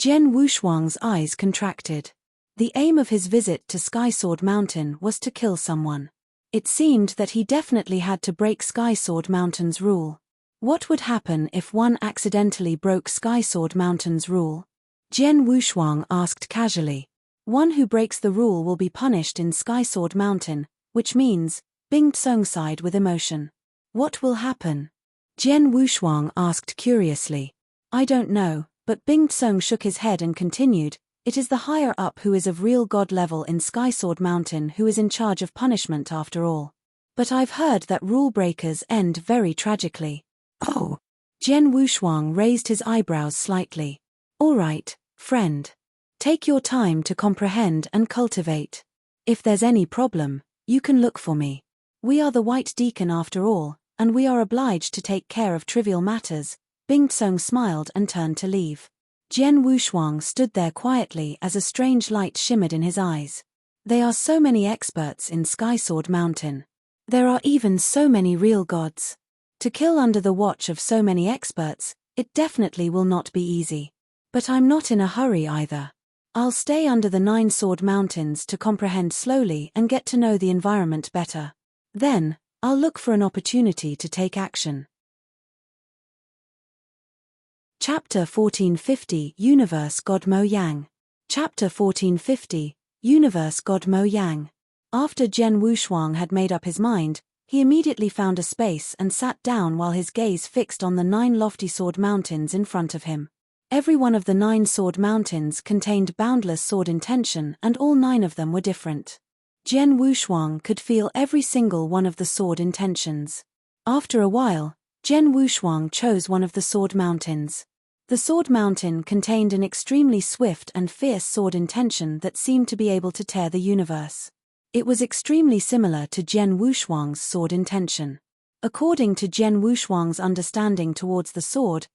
Jian Wushuang's eyes contracted. The aim of his visit to Sky Sword Mountain was to kill someone. It seemed that he definitely had to break Sky Sword Mountain's rule. What would happen if one accidentally broke Sky Sword Mountain's rule? Jian Wushuang asked casually. One who breaks the rule will be punished in Sky Sword Mountain, which means, Bing Tsong sighed with emotion. What will happen? Jian Wushuang asked curiously. I don't know, but Bing Tsong shook his head and continued, it is the higher up who is of real god level in Sky Sword Mountain who is in charge of punishment after all. But I've heard that rule breakers end very tragically. Oh. Jian Wushuang raised his eyebrows slightly. All right, friend. Take your time to comprehend and cultivate. If there's any problem, you can look for me. We are the White Deacon after all, and we are obliged to take care of trivial matters. Bing Tsong smiled and turned to leave. Jian Wushuang stood there quietly as a strange light shimmered in his eyes. There are so many experts in Sky Sword Mountain. There are even so many real gods. To kill under the watch of so many experts, it definitely will not be easy. But I'm not in a hurry either. I'll stay under the 9-sword mountains to comprehend slowly and get to know the environment better. Then, I'll look for an opportunity to take action. Chapter 1450 Universe God Mo Yang. Chapter 1450 Universe God Mo Yang. After Jian Wushuang had made up his mind, he immediately found a space and sat down while his gaze fixed on the 9 lofty sword mountains in front of him. Every one of the 9 sword mountains contained boundless sword intention and all 9 of them were different. Jian Wushuang could feel every single one of the sword intentions. After a while, Jian Wushuang chose one of the sword mountains. The sword mountain contained an extremely swift and fierce sword intention that seemed to be able to tear the universe. It was extremely similar to Jian Wushuang's sword intention. According to Jian Wushuang's understanding towards the sword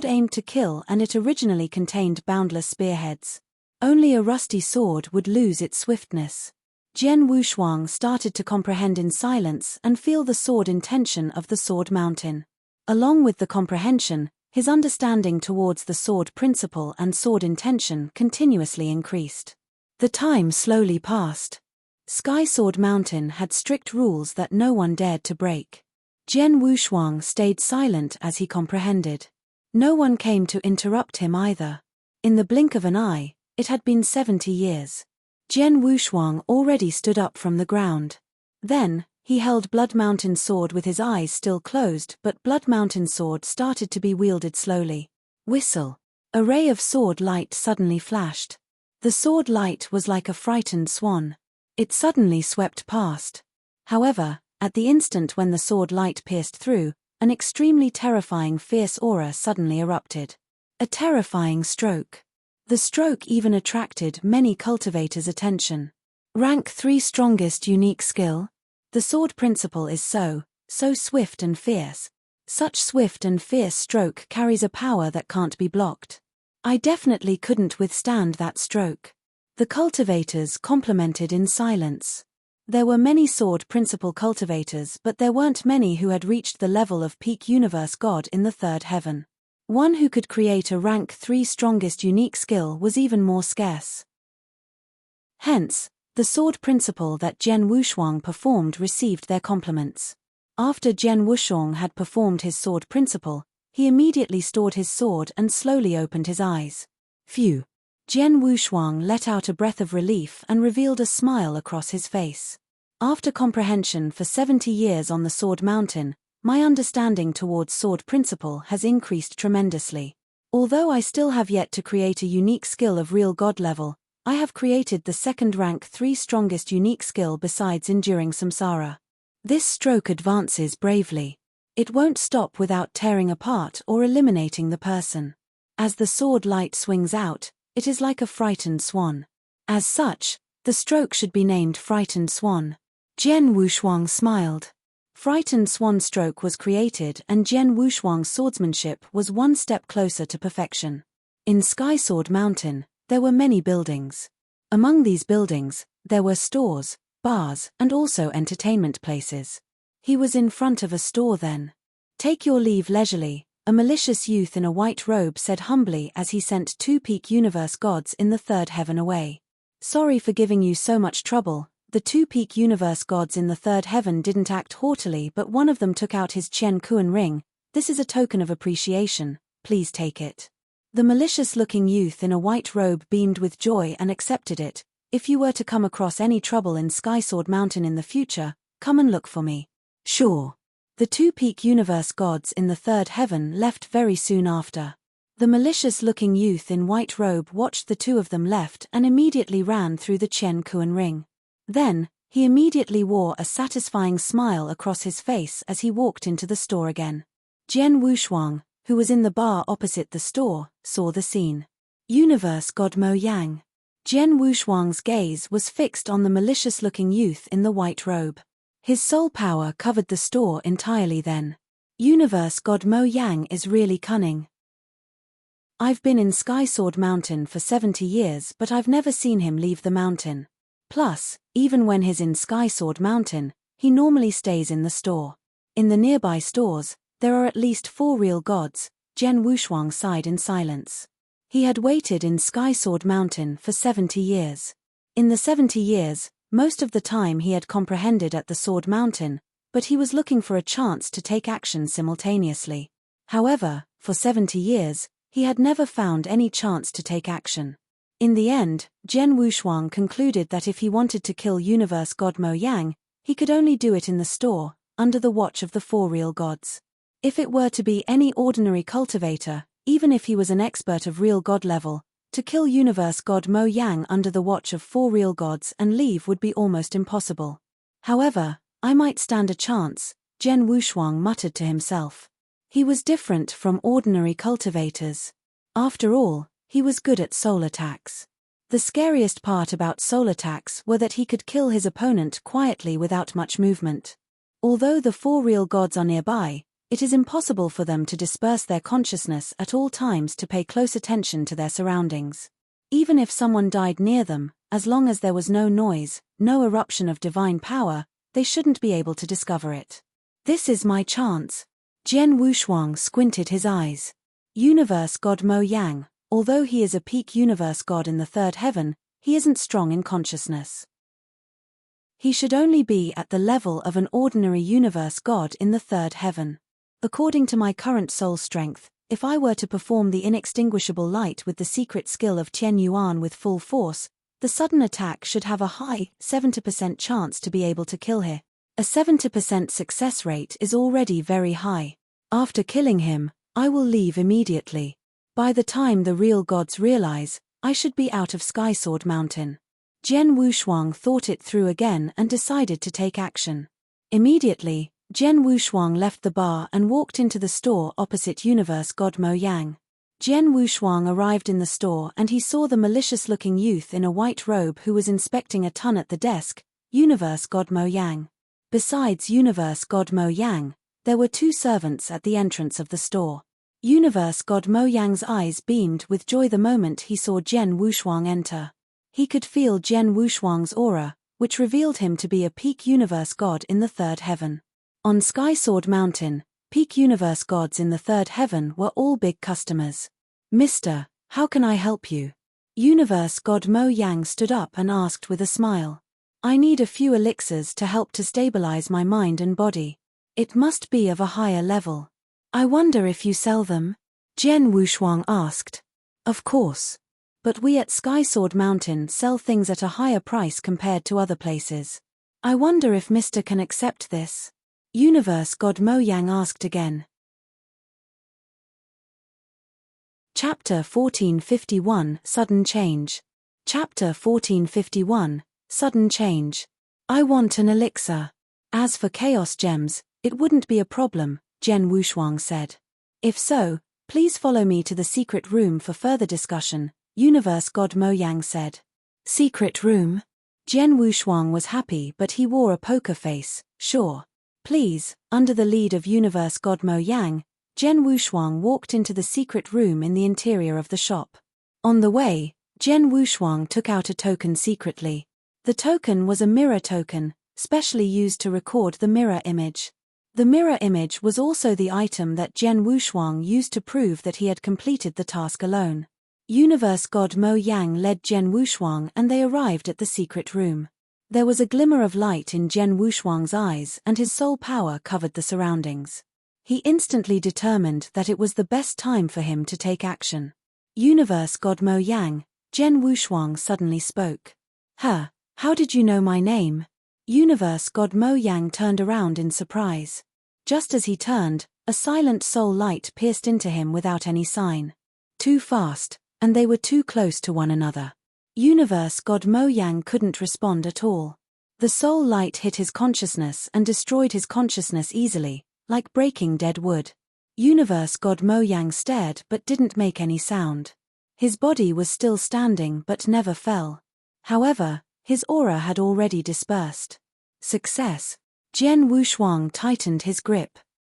aimed to kill and it originally contained boundless spearheads. Only a rusty sword would lose its swiftness. Jian Wushuang started to comprehend in silence and feel the sword intention of the sword mountain. Along with the comprehension, his understanding towards the sword principle and sword intention continuously increased. The time slowly passed. Sky Sword Mountain had strict rules that no one dared to break. Jian Wushuang stayed silent as he comprehended. No one came to interrupt him either. In the blink of an eye, it had been 70 years. Jian Wushuang already stood up from the ground. Then, he held Blood Mountain's sword with his eyes still closed, but Blood Mountain's sword started to be wielded slowly. Whistle. A ray of sword light suddenly flashed. The sword light was like a frightened swan. It suddenly swept past. However, at the instant when the sword light pierced through, an extremely terrifying fierce aura suddenly erupted. A terrifying stroke. The stroke even attracted many cultivators' attention. Rank 3 strongest unique skill. The sword principle is so swift and fierce. Such swift and fierce stroke carries a power that can't be blocked. I definitely couldn't withstand that stroke. The cultivators complimented in silence. There were many sword principle cultivators, but there weren't many who had reached the level of peak universe god in the third heaven. One who could create a rank 3 strongest unique skill was even more scarce. Hence, the sword principle that Jian Wushuang performed received their compliments. After Jian Wushuang had performed his sword principle, he immediately stored his sword and slowly opened his eyes. Phew! Jian Wushuang let out a breath of relief and revealed a smile across his face. After comprehension for 70 years on the Sword Mountain, my understanding towards sword principle has increased tremendously. Although I still have yet to create a unique skill of real god level, I have created the second rank 3 strongest unique skill besides enduring samsara. This stroke advances bravely. It won't stop without tearing apart or eliminating the person. As the sword light swings out, it is like a frightened swan. As such, the stroke should be named Frightened Swan. Jian Wushuang smiled. Frightened Swan stroke was created and Jian Wushuang's swordsmanship was one step closer to perfection. In Sky Sword Mountain, there were many buildings. Among these buildings, there were stores, bars, and also entertainment places. He was in front of a store then. "Take your leave leisurely," a malicious youth in a white robe said humbly as he sent 2 peak universe gods in the third heaven away. "Sorry for giving you so much trouble." The 2 peak universe gods in the third heaven didn't act haughtily, but one of them took out his Chen Kuan ring. "This is a token of appreciation, please take it." The malicious-looking youth in a white robe beamed with joy and accepted it. "If you were to come across any trouble in Skysword Mountain in the future, come and look for me." "Sure." The 2 peak universe gods in the third heaven left very soon after. The malicious-looking youth in white robe watched the 2 of them left and immediately ran through the Chen Kuan ring. Then, he immediately wore a satisfying smile across his face as he walked into the store again. Jian Wushuang, who was in the bar opposite the store, saw the scene. Universe God Mo Yang. Jian Wushuang's gaze was fixed on the malicious-looking youth in the white robe. His soul power covered the store entirely then. Universe God Mo Yang is really cunning. I've been in Sky Sword Mountain for 70 years, but I've never seen him leave the mountain. Plus, even when he's in Sky Sword Mountain, he normally stays in the store. In the nearby stores, there are at least 4 real gods. Jian Wushuang sighed in silence. He had waited in Sky Sword Mountain for 70 years. In the 70 years, most of the time he had comprehended at the Sword Mountain, but he was looking for a chance to take action simultaneously. However, for 70 years, he had never found any chance to take action. In the end, Jian Wushuang concluded that if he wanted to kill Universe God Mo Yang, he could only do it in the store, under the watch of the 4 real gods. If it were to be any ordinary cultivator, even if he was an expert of real god level, to kill Universe God Mo Yang under the watch of 4 real gods and leave would be almost impossible. However, I might stand a chance, Jian Wushuang muttered to himself. He was different from ordinary cultivators. After all, he was good at soul attacks. The scariest part about soul attacks were that he could kill his opponent quietly without much movement. Although the 4 real gods are nearby, it is impossible for them to disperse their consciousness at all times to pay close attention to their surroundings. Even if someone died near them, as long as there was no noise, no eruption of divine power, they shouldn't be able to discover it. This is my chance. Jian Wushuang squinted his eyes. Universe God Mo Yang. Although he is a peak universe god in the third heaven, he isn't strong in consciousness. He should only be at the level of an ordinary universe god in the third heaven. According to my current soul strength, if I were to perform the inextinguishable light with the secret skill of Tian Yuan with full force, The sudden attack should have a high 70% chance to be able to kill him. A 70% success rate is already very high. After killing him, I will leave immediately. By the time the real gods realize, I should be out of Skysword Mountain. Jian Wushuang thought it through again and decided to take action. Immediately, Jian Wushuang left the bar and walked into the store opposite Universe God Mo Yang. Jian Wushuang arrived in the store and he saw the malicious-looking youth in a white robe who was inspecting a ton at the desk, Universe God Mo Yang. Besides Universe God Mo Yang, there were 2 servants at the entrance of the store. Universe God Mo Yang's eyes beamed with joy the moment he saw Jian Wushuang enter. He could feel Jian Wushuang's aura, which revealed him to be a peak universe god in the 3rd heaven. On Skysword Mountain, peak universe gods in the 3rd heaven were all big customers. "Mister, how can I help you?" Universe God Mo Yang stood up and asked with a smile. "I need a few elixirs to help to stabilize my mind and body. It must be of a higher level. I wonder if you sell them?" Jian Wushuang asked. "Of course. But we at Skysword Mountain sell things at a higher price compared to other places. I wonder if Mister can accept this?" Universe God Mo Yang asked again. Chapter 1451 Sudden Change. Chapter 1451 Sudden Change. "I want an elixir. As for chaos gems, it wouldn't be a problem," Jian Wushuang said. "If so, please follow me to the secret room for further discussion," Universe God Mo Yang said. Secret room? Jian Wushuang was happy but he wore a poker face. "Sure. Please." Under the lead of Universe God Mo Yang, Jian Wushuang walked into the secret room in the interior of the shop. On the way, Jian Wushuang took out a token secretly. The token was a mirror token, specially used to record the mirror image. The mirror image was also the item that Jian Wushuang used to prove that he had completed the task alone. Universe God Mo Yang led Jian Wushuang and they arrived at the secret room. There was a glimmer of light in Jian Wushuang's eyes and his soul power covered the surroundings. He instantly determined that it was the best time for him to take action. "Universe God Mo Yang," Jian Wushuang suddenly spoke. "Huh, how did you know my name?" Universe God Mo Yang turned around in surprise. Just as he turned, a silent soul light pierced into him without any sign. Too fast, and they were too close to one another. Universe God Mo Yang couldn't respond at all. The soul light hit his consciousness and destroyed his consciousness easily, like breaking dead wood. Universe God Mo Yang stared but didn't make any sound. His body was still standing but never fell. However, his aura had already dispersed. Success. Jian Wushuang tightened his grip.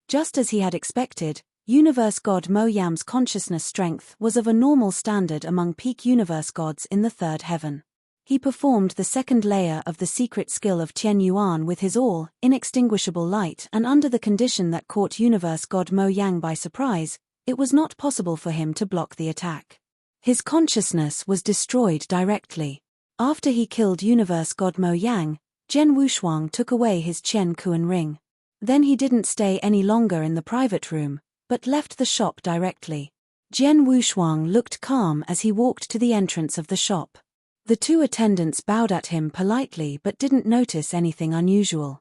Just as he had expected, Universe God Mo Yang's consciousness strength was of a normal standard among peak universe gods in the 3rd heaven. He performed the 2nd layer of the secret skill of Tian Yuan with his all-inextinguishable light, and under the condition that caught Universe God Mo Yang by surprise, it was not possible for him to block the attack. His consciousness was destroyed directly. After he killed Universe God Mo Yang, Jian Wushuang took away his Qian Kuan ring. Then he didn't stay any longer in the private room, but left the shop directly. Jian Wushuang looked calm as he walked to the entrance of the shop. The 2 attendants bowed at him politely but didn't notice anything unusual.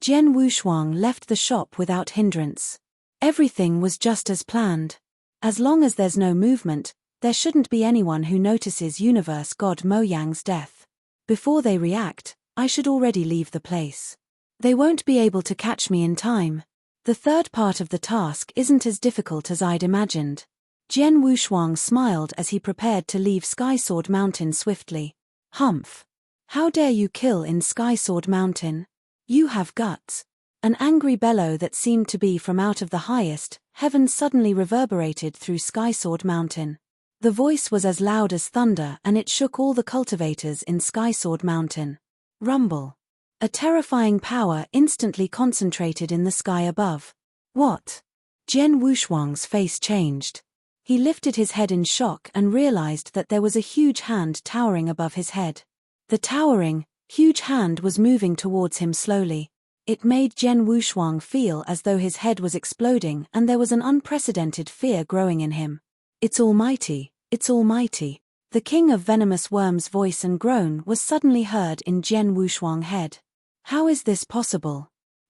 Jian Wushuang left the shop without hindrance. Everything was just as planned. As long as there's no movement, there shouldn't be anyone who notices Universe God Mo Yang's death. Before they react, I should already leave the place. They won't be able to catch me in time. The 3rd part of the task isn't as difficult as I'd imagined. Jian Wushuang smiled as he prepared to leave Skysword Mountain swiftly. "Humph! How dare you kill in Skysword Mountain? You have guts." An angry bellow that seemed to be from out of the highest heaven suddenly reverberated through Skysword Mountain. The voice was as loud as thunder and it shook all the cultivators in Skysword Mountain. Rumble. A terrifying power instantly concentrated in the sky above. "What?" Jian Wushuang's face changed. He lifted his head in shock and realized that there was a huge hand towering above his head. The towering, huge hand was moving towards him slowly. It made Jian Wushuang feel as though his head was exploding and there was an unprecedented fear growing in him. "It's almighty, it's almighty." The king of venomous worms' voice and groan was suddenly heard in Jian Wushuang's head. How is this possible?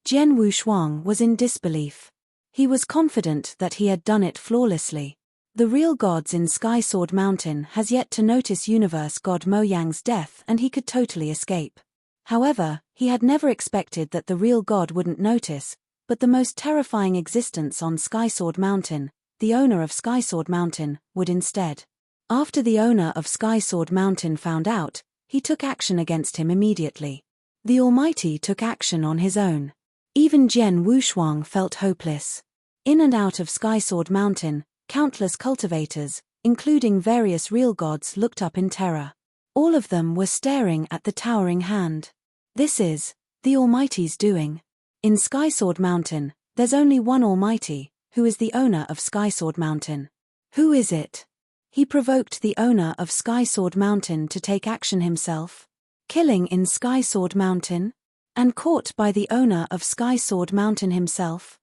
Jian Wushuang was in disbelief. He was confident that he had done it flawlessly. The real gods in Sky Sword Mountain has yet to notice universe god Mo Yang's death and he could totally escape. However, he had never expected that the real god wouldn't notice, but the most terrifying existence on Sky Sword Mountain, the owner of Sky Sword Mountain, would instead. After the owner of Sky Sword Mountain found out, he took action against him immediately. The Almighty took action on his own. Even Jian Wushuang felt hopeless. In and out of Sky Sword Mountain, countless cultivators, including various real gods, looked up in terror. All of them were staring at the towering hand. This is the Almighty's doing. In Sky Sword Mountain, there's only one Almighty, who is the owner of Sky Sword Mountain. Who is it? He provoked the owner of Sky Sword Mountain to take action himself. Killing in Sky Sword Mountain? And caught by the owner of Sky Sword Mountain himself?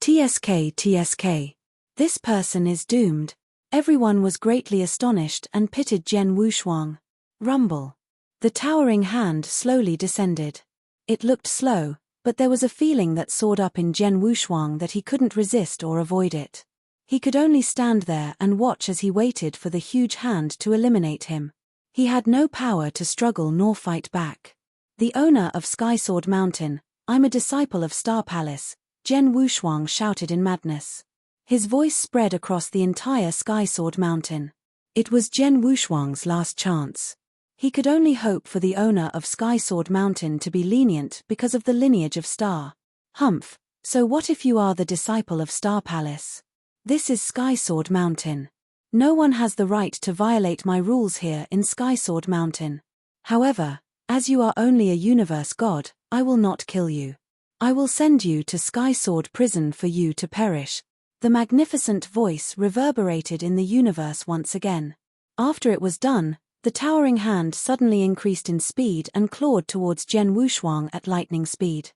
TSK. This person is doomed. Everyone was greatly astonished and pitied Jian Wushuang. Rumble. The towering hand slowly descended. It looked slow, but there was a feeling that soared up in Jian Wushuang that he couldn't resist or avoid it. He could only stand there and watch as he waited for the huge hand to eliminate him. He had no power to struggle nor fight back. The owner of Sky Sword Mountain, I'm a disciple of Star Palace, Jian Wushuang shouted in madness. His voice spread across the entire Sky Sword Mountain. It was Jian Wushuang's last chance. He could only hope for the owner of Sky Sword Mountain to be lenient because of the lineage of Star. Humph, so what if you are the disciple of Star Palace? This is Sky Sword Mountain. No one has the right to violate my rules here in Sky Sword Mountain. However, as you are only a universe god, I will not kill you. I will send you to Sky Sword Prison for you to perish. The magnificent voice reverberated in the universe once again. After it was done, the towering hand suddenly increased in speed and clawed towards Jian Wushuang at lightning speed.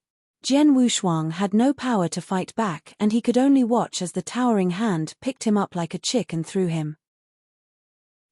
Jian Wushuang had no power to fight back and he could only watch as the towering hand picked him up like a chick and threw him.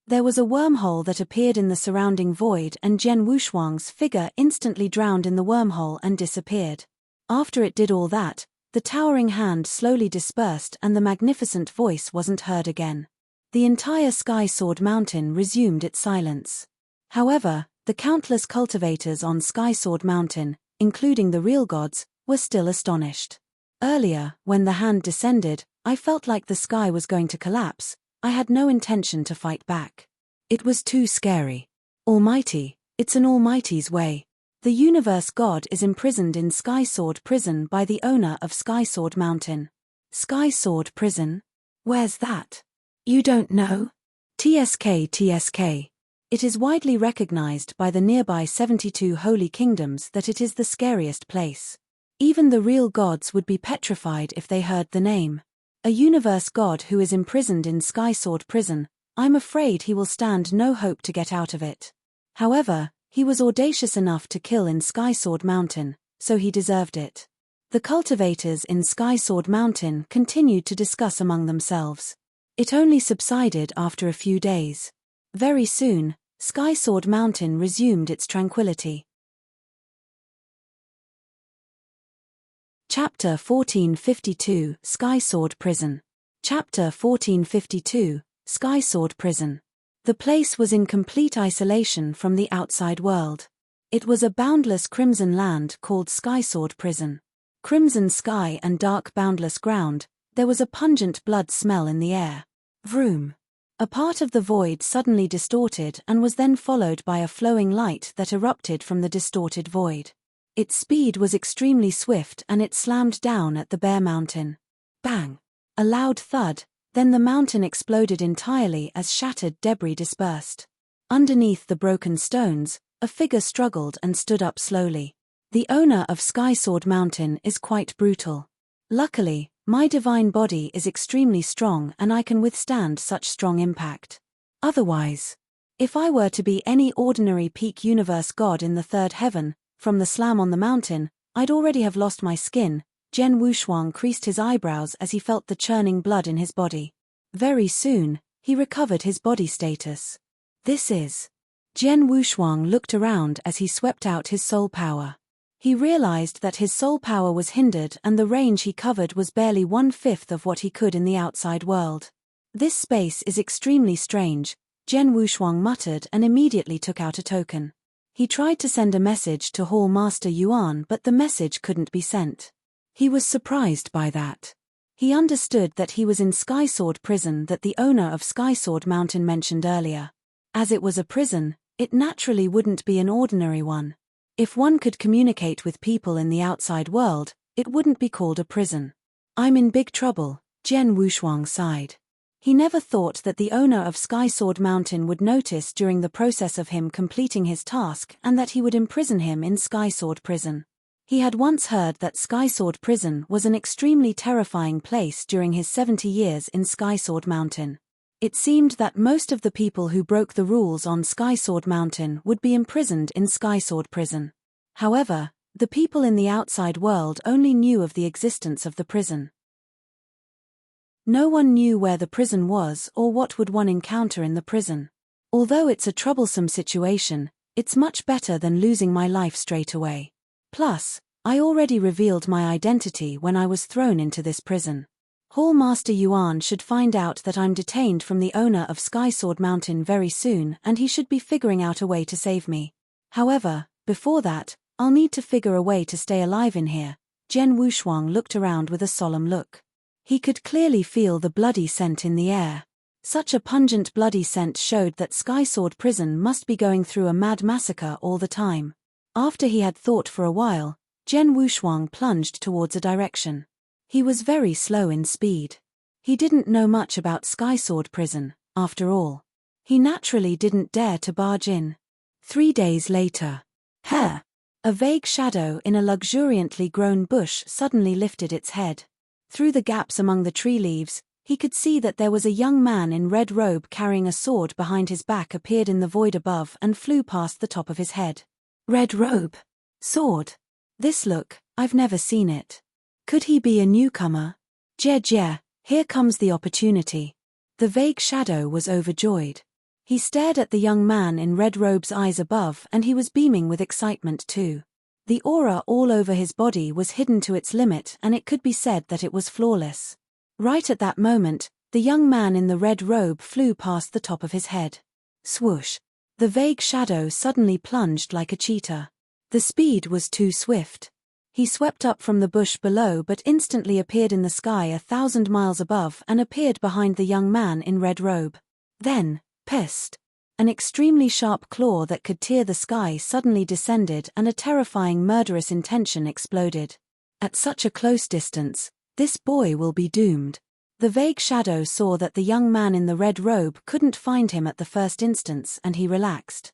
There was a wormhole that appeared in the surrounding void and Jian Wushuang's figure instantly drowned in the wormhole and disappeared. After it did all that, the towering hand slowly dispersed and the magnificent voice wasn't heard again. The entire Sky Sword Mountain resumed its silence. However, the countless cultivators on Sky Sword Mountain, including the real gods, were still astonished. Earlier, when the hand descended, I felt like the sky was going to collapse. I had no intention to fight back. It was too scary. Almighty, it's an Almighty's way. The universe god is imprisoned in Sky Sword Prison by the owner of Sky Sword Mountain. Sky Sword Prison? Where's that? You don't know? TSK. It is widely recognized by the nearby 72 holy kingdoms that it is the scariest place. Even the real gods would be petrified if they heard the name. A universe god who is imprisoned in Sky Sword Prison, I'm afraid he will stand no hope to get out of it. However, he was audacious enough to kill in Sky Sword Mountain, so he deserved it. The cultivators in Sky Sword Mountain continued to discuss among themselves. It only subsided after a few days. Very soon, Sky Sword Mountain resumed its tranquility. Chapter 1452, Sky Sword Prison. Chapter 1452, Sky Sword Prison. The place was in complete isolation from the outside world. It was a boundless crimson land called Sky Sword Prison. Crimson sky and dark boundless ground, there was a pungent blood smell in the air. Vroom. A part of the void suddenly distorted and was then followed by a flowing light that erupted from the distorted void. Its speed was extremely swift and it slammed down at the bare mountain. Bang! A loud thud, then the mountain exploded entirely as shattered debris dispersed. Underneath the broken stones, a figure struggled and stood up slowly. The owner of Sky Sword Mountain is quite brutal. Luckily, my divine body is extremely strong and I can withstand such strong impact. Otherwise, if I were to be any ordinary peak universe god in the third heaven, from the slam on the mountain, I'd already have lost my skin. Jian Wushuang creased his eyebrows as he felt the churning blood in his body. Very soon, He recovered his body status. This is. Jian Wushuang looked around as he swept out his soul power. He realized that his soul power was hindered and the range he covered was barely 1/5 of what he could in the outside world. This space is extremely strange, Jian Wushuang muttered and immediately took out a token. He tried to send a message to Hall Master Yuan, but the message couldn't be sent. He was surprised by that. He understood that he was in Skysword Prison that the owner of Skysword Mountain mentioned earlier. As it was a prison, it naturally wouldn't be an ordinary one. If one could communicate with people in the outside world, it wouldn't be called a prison. I'm in big trouble, Jian Wushuang sighed. He never thought that the owner of Skysword Mountain would notice during the process of him completing his task and that he would imprison him in Skysword Prison. He had once heard that Skysword Prison was an extremely terrifying place during his 70 years in Skysword Mountain. It seemed that most of the people who broke the rules on Skysword Mountain would be imprisoned in Skysword Prison. However, the people in the outside world only knew of the existence of the prison. No one knew where the prison was or what would one encounter in the prison. Although it's a troublesome situation, it's much better than losing my life straight away. Plus, I already revealed my identity when I was thrown into this prison. Hall Master Yuan should find out that I'm detained from the owner of Skysword Mountain very soon and he should be figuring out a way to save me. However, before that, I'll need to figure a way to stay alive in here. Jian Wushuang looked around with a solemn look. He could clearly feel the bloody scent in the air. Such a pungent bloody scent showed that Skysword Prison must be going through a mad massacre all the time. After he had thought for a while, Jian Wushuang plunged towards a direction. He was very slow in speed. He didn't know much about Skysword Prison, after all. He naturally didn't dare to barge in. 3 days later. A vague shadow in a luxuriantly grown bush suddenly lifted its head. Through the gaps among the tree leaves, he could see that there was a young man in red robe carrying a sword behind his back appeared in the void above and flew past the top of his head. Red robe. Sword. This look, I've never seen it. Could he be a newcomer? Jie, here comes the opportunity. The vague shadow was overjoyed. He stared at the young man in red robe's eyes above and he was beaming with excitement too. The aura all over his body was hidden to its limit and it could be said that it was flawless. Right at that moment, the young man in the red robe flew past the top of his head. Swoosh! The vague shadow suddenly plunged like a cheetah. The speed was too swift. He swept up from the bush below but instantly appeared in the sky 1,000 miles above and appeared behind the young man in red robe. Then, pissed! An extremely sharp claw that could tear the sky suddenly descended and a terrifying murderous intention exploded. At such a close distance, this boy will be doomed. The vague shadow saw that the young man in the red robe couldn't find him at the first instance and he relaxed.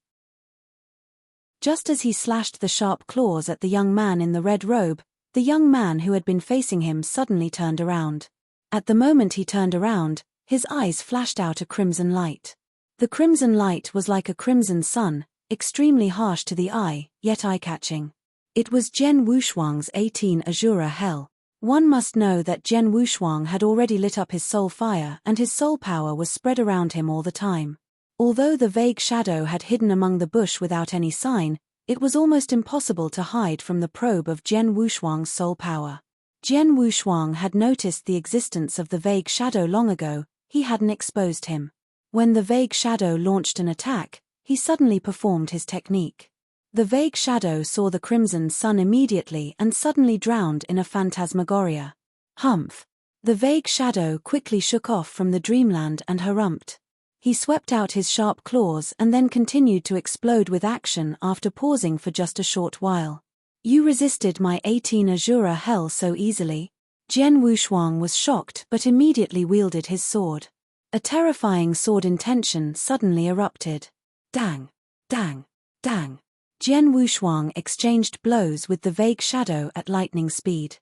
Just as he slashed the sharp claws at the young man in the red robe, the young man who had been facing him suddenly turned around. At the moment he turned around, his eyes flashed out a crimson light. The crimson light was like a crimson sun, extremely harsh to the eye, yet eye-catching. It was Jian Wushuang's 18 Azura Hell. One must know that Jian Wushuang had already lit up his soul fire and his soul power was spread around him all the time. Although the vague shadow had hidden among the bush without any sign, it was almost impossible to hide from the probe of Jian Wushuang's soul power. Jian Wushuang had noticed the existence of the vague shadow long ago, he hadn't exposed him. When the vague shadow launched an attack, he suddenly performed his technique. The vague shadow saw the crimson sun immediately and suddenly drowned in a phantasmagoria. Humph! The vague shadow quickly shook off from the dreamland and harumphed. He swept out his sharp claws and then continued to explode with action after pausing for just a short while. You resisted my 18 Azura Hell so easily? Jian Wushuang was shocked but immediately wielded his sword. A terrifying sword intention suddenly erupted. Dang! Dang! Dang! Jian Wushuang exchanged blows with the vague shadow at lightning speed.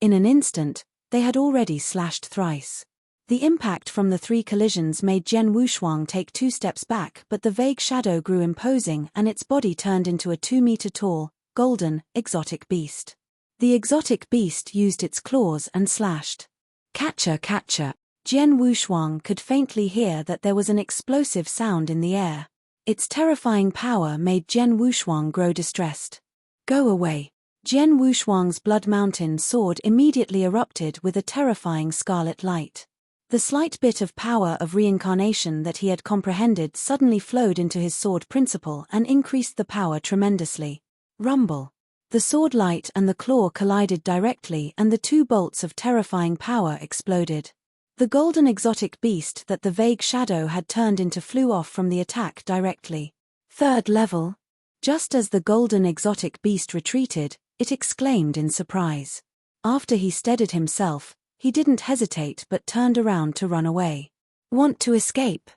In an instant, they had already slashed thrice. The impact from the 3 collisions made Jian Wushuang take 2 steps back, but the vague shadow grew imposing and its body turned into a 2-meter-tall, golden, exotic beast. The exotic beast used its claws and slashed. Catcher, catcher! Jian Wushuang could faintly hear that there was an explosive sound in the air. Its terrifying power made Jian Wushuang grow distressed. Go away. Jian Wushuang's blood mountain sword immediately erupted with a terrifying scarlet light. The slight bit of power of reincarnation that he had comprehended suddenly flowed into his sword principle and increased the power tremendously. Rumble. The sword light and the claw collided directly, and the two bolts of terrifying power exploded. The golden exotic beast that the vague shadow had turned into flew off from the attack directly. Third level. Just as the golden exotic beast retreated, it exclaimed in surprise. After he steadied himself, he didn't hesitate but turned around to run away. Want to escape?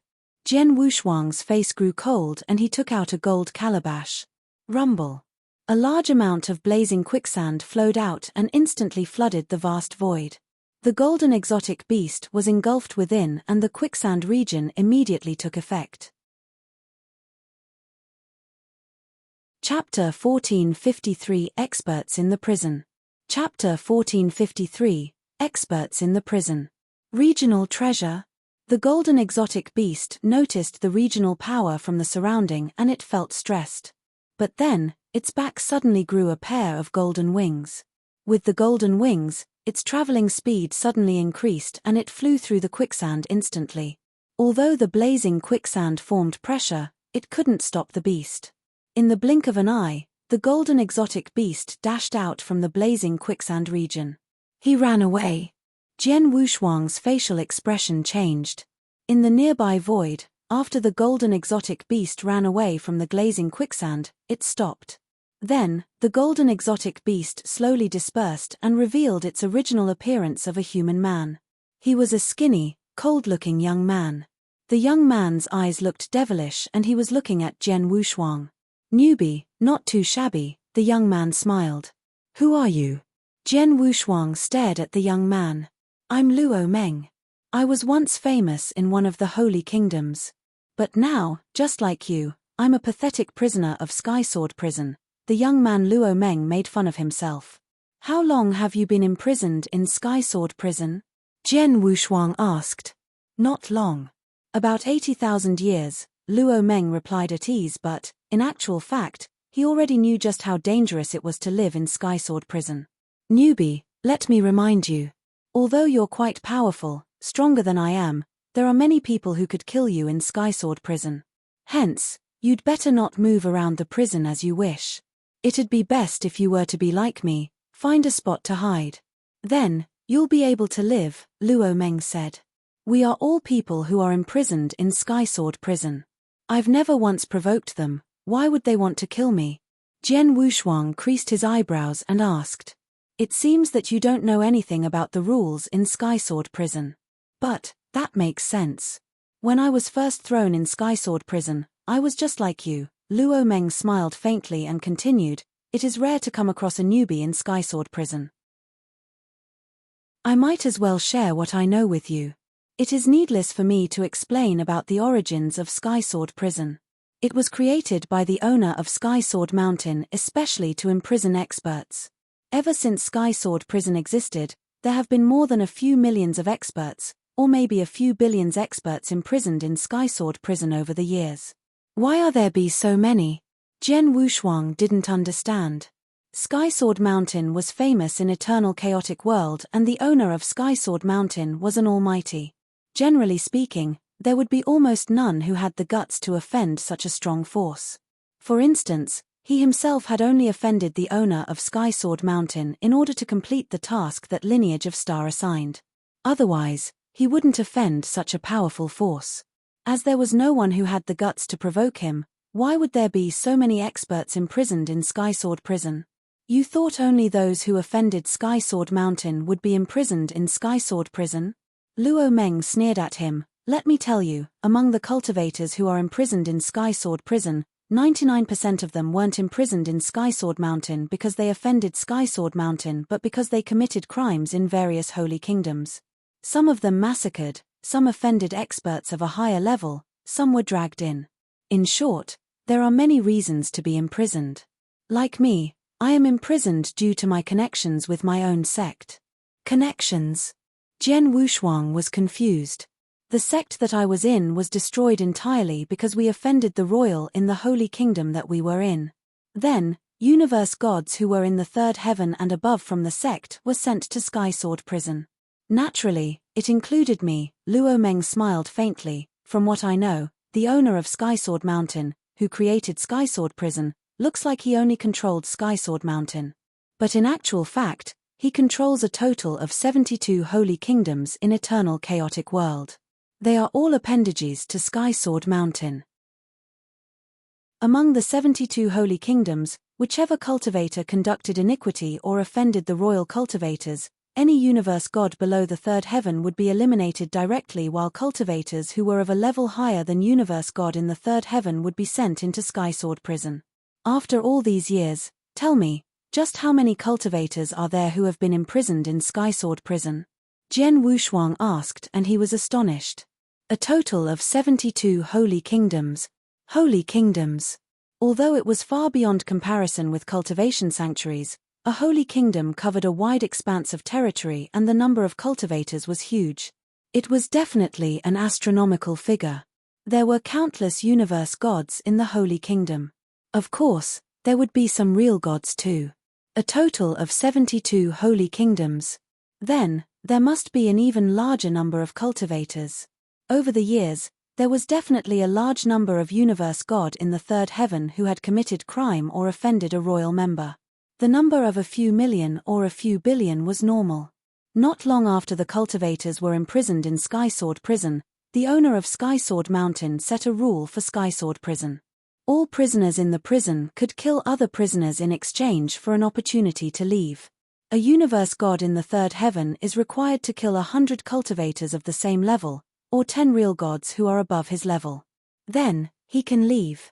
Jian Wushuang's face grew cold and he took out a gold calabash. Rumble. A large amount of blazing quicksand flowed out and instantly flooded the vast void. The golden exotic beast was engulfed within, and the quicksand region immediately took effect. Chapter 1453 Experts in the Prison. Chapter 1453 Experts in the Prison. Regional Treasure. The golden exotic beast noticed the regional power from the surrounding and it felt stressed. But then, its back suddenly grew a pair of golden wings. With the golden wings, its traveling speed suddenly increased and it flew through the quicksand instantly. Although the blazing quicksand formed pressure, it couldn't stop the beast. In the blink of an eye, the golden exotic beast dashed out from the blazing quicksand region. He ran away. Jian Wushuang's facial expression changed. In the nearby void, after the golden exotic beast ran away from the glazing quicksand, it stopped. Then, the golden exotic beast slowly dispersed and revealed its original appearance of a human man. He was a skinny, cold-looking young man. The young man's eyes looked devilish and he was looking at Jian Wushuang. Newbie, not too shabby, the young man smiled. Who are you? Jian Wushuang stared at the young man. I'm Luo Meng. I was once famous in one of the holy kingdoms. But now, just like you, I'm a pathetic prisoner of Sky Sword Prison. The young man Luo Meng made fun of himself. How long have you been imprisoned in Sky Sword Prison? Jian Wushuang asked. Not long. About 80,000 years, Luo Meng replied at ease, but, in actual fact, he already knew just how dangerous it was to live in Sky Sword Prison. Newbie, let me remind you. Although you're quite powerful, stronger than I am, there are many people who could kill you in Sky Sword Prison. Hence, you'd better not move around the prison as you wish. It'd be best if you were to be like me, find a spot to hide. Then, you'll be able to live, Luo Meng said. We are all people who are imprisoned in Sky Sword Prison. I've never once provoked them, why would they want to kill me? Jian Wushuang creased his eyebrows and asked. It seems that you don't know anything about the rules in Sky Sword Prison. But, that makes sense. When I was first thrown in Sky Sword Prison, I was just like you. Luo Meng smiled faintly and continued, it is rare to come across a newbie in Sky Sword Prison. I might as well share what I know with you. It is needless for me to explain about the origins of Sky Sword Prison. It was created by the owner of Sky Sword Mountain especially to imprison experts. Ever since Sky Sword Prison existed, there have been more than a few millions of experts, or maybe a few billions experts imprisoned in Sky Sword Prison over the years. Why are there be so many? Jian Wushuang didn't understand. Sky Sword Mountain was famous in Eternal Chaotic World and the owner of Sky Sword Mountain was an almighty. Generally speaking, there would be almost none who had the guts to offend such a strong force. For instance, he himself had only offended the owner of Sky Sword Mountain in order to complete the task that Lineage of Star assigned. Otherwise, he wouldn't offend such a powerful force. As there was no one who had the guts to provoke him, why would there be so many experts imprisoned in Sky Sword Prison? You thought only those who offended Sky Sword Mountain would be imprisoned in Sky Sword Prison? Luo Meng sneered at him. Let me tell you, among the cultivators who are imprisoned in Sky Sword Prison, 99% of them weren't imprisoned in Sky Sword Mountain because they offended Sky Sword Mountain but because they committed crimes in various holy kingdoms. Some of them massacred, some offended experts of a higher level, some were dragged in. In short, there are many reasons to be imprisoned. Like me, I am imprisoned due to my connections with my own sect. Connections? Jian Wushuang was confused. The sect that I was in was destroyed entirely because we offended the royal in the holy kingdom that we were in. Then, universe gods who were in the third heaven and above from the sect were sent to Sky Sword Prison. Naturally, it included me. Luo Meng smiled faintly. From what I know, the owner of Skysword Mountain, who created Skysword Prison, looks like he only controlled Skysword Mountain. But in actual fact, he controls a total of 72 holy kingdoms in eternal chaotic world. They are all appendages to Skysword Mountain. Among the 72 holy kingdoms, whichever cultivator conducted iniquity or offended the royal cultivators, any universe god below the third heaven would be eliminated directly, while cultivators who were of a level higher than universe god in the third heaven would be sent into Skysword Prison. After all these years, tell me, just how many cultivators are there who have been imprisoned in Skysword Prison? Jian Wushuang asked, and he was astonished. A total of 72 holy kingdoms. Holy kingdoms. Although it was far beyond comparison with cultivation sanctuaries, a holy kingdom covered a wide expanse of territory and the number of cultivators was huge. It was definitely an astronomical figure. There were countless universe gods in the holy kingdom. Of course, there would be some real gods too. A total of 72 holy kingdoms. Then, there must be an even larger number of cultivators. Over the years, there was definitely a large number of universe god in the third heaven who had committed crime or offended a royal member. The number of a few million or a few billion was normal. Not long after the cultivators were imprisoned in Skysword Prison, the owner of Skysword Mountain set a rule for Skysword Prison. All prisoners in the prison could kill other prisoners in exchange for an opportunity to leave. A universe god in the third heaven is required to kill 100 cultivators of the same level, or 10 real gods who are above his level. Then, he can leave.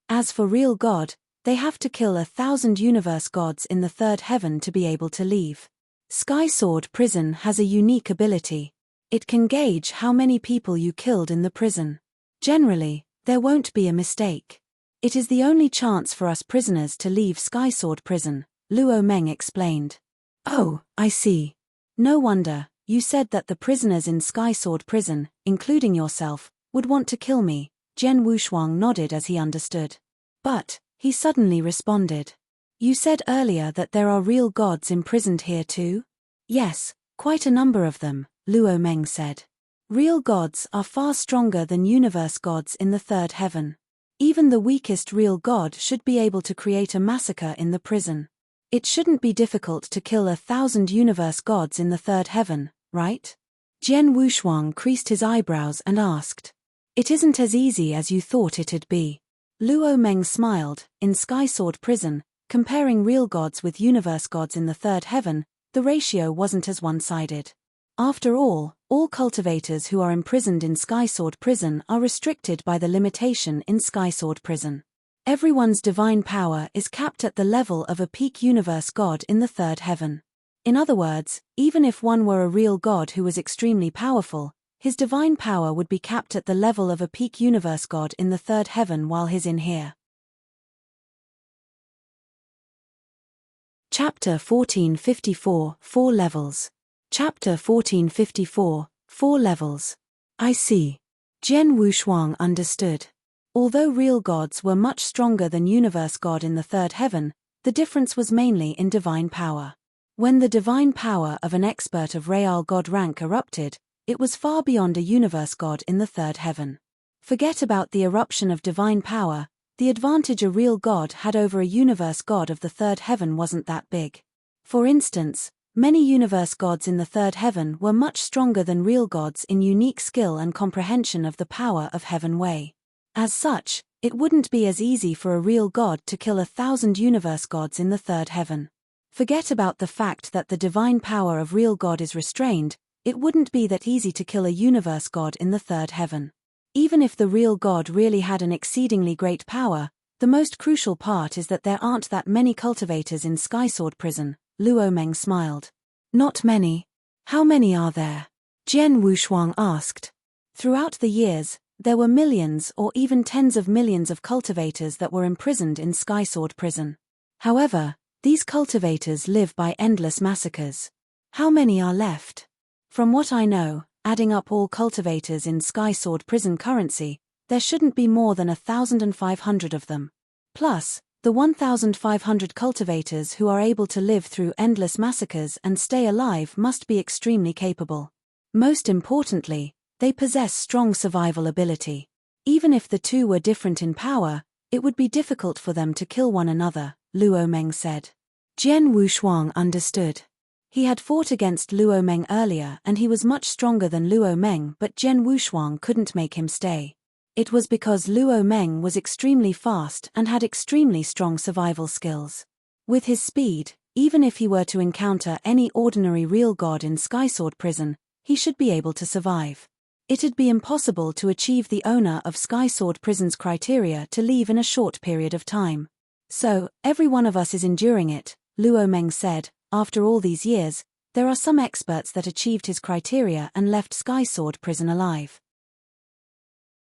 As for real god, they have to kill 1,000 universe gods in the third heaven to be able to leave. Skysword Prison has a unique ability. It can gauge how many people you killed in the prison. Generally, there won't be a mistake. It is the only chance for us prisoners to leave Skysword Prison, Luo Meng explained. Oh, I see. No wonder, you said that the prisoners in Skysword Prison, including yourself, would want to kill me. Jian Wushuang nodded as he understood. But, he suddenly responded. You said earlier that there are real gods imprisoned here too? Yes, quite a number of them, Luo Meng said. Real gods are far stronger than universe gods in the third heaven. Even the weakest real god should be able to create a massacre in the prison. It shouldn't be difficult to kill 1,000 universe gods in the third heaven, right? Jian Wushuang creased his eyebrows and asked. It isn't as easy as you thought it'd be. Luo Meng smiled. In Skysword Prison, comparing real gods with universe gods in the third heaven, the ratio wasn't as one-sided. After all cultivators who are imprisoned in Skysword Prison are restricted by the limitation in Skysword Prison. Everyone's divine power is capped at the level of a peak universe god in the third heaven. In other words, even if one were a real god who was extremely powerful, his divine power would be capped at the level of a peak universe god in the third heaven while he's in here. Chapter 1454, 4 levels. Chapter 1454, 4 levels. I see. Jian Wushuang understood. Although real gods were much stronger than universe god in the third heaven, the difference was mainly in divine power. When the divine power of an expert of real god rank erupted, it was far beyond a universe god in the third heaven. Forget about the eruption of divine power, the advantage a real god had over a universe god of the third heaven wasn't that big. For instance, many universe gods in the third heaven were much stronger than real gods in unique skill and comprehension of the power of Heaven Way. As such, it wouldn't be as easy for a real god to kill 1,000 universe gods in the third heaven. Forget about the fact that the divine power of real god is restrained. It wouldn't be that easy to kill a universe god in the third heaven. Even if the real god really had an exceedingly great power, the most crucial part is that there aren't that many cultivators in Skysword Prison, Luo Meng smiled. Not many. How many are there? Jian Wushuang asked. Throughout the years, there were millions or even tens of millions of cultivators that were imprisoned in Skysword Prison. However, these cultivators live by endless massacres. How many are left? From what I know, adding up all cultivators in Sky Sword Prison currency, there shouldn't be more than 1,500 of them. Plus, the 1,500 cultivators who are able to live through endless massacres and stay alive must be extremely capable. Most importantly, they possess strong survival ability. Even if the two were different in power, it would be difficult for them to kill one another, Luo Meng said. Jian Wushuang understood. He had fought against Luo Meng earlier and he was much stronger than Luo Meng, but Jian Wushuang couldn't make him stay. It was because Luo Meng was extremely fast and had extremely strong survival skills. With his speed, even if he were to encounter any ordinary real god in Sky Sword Prison, he should be able to survive. It'd be impossible to achieve the owner of Sky Sword Prison's criteria to leave in a short period of time. So, every one of us is enduring it, Luo Meng said. After all these years, there are some experts that achieved his criteria and left Sky Sword Prison alive.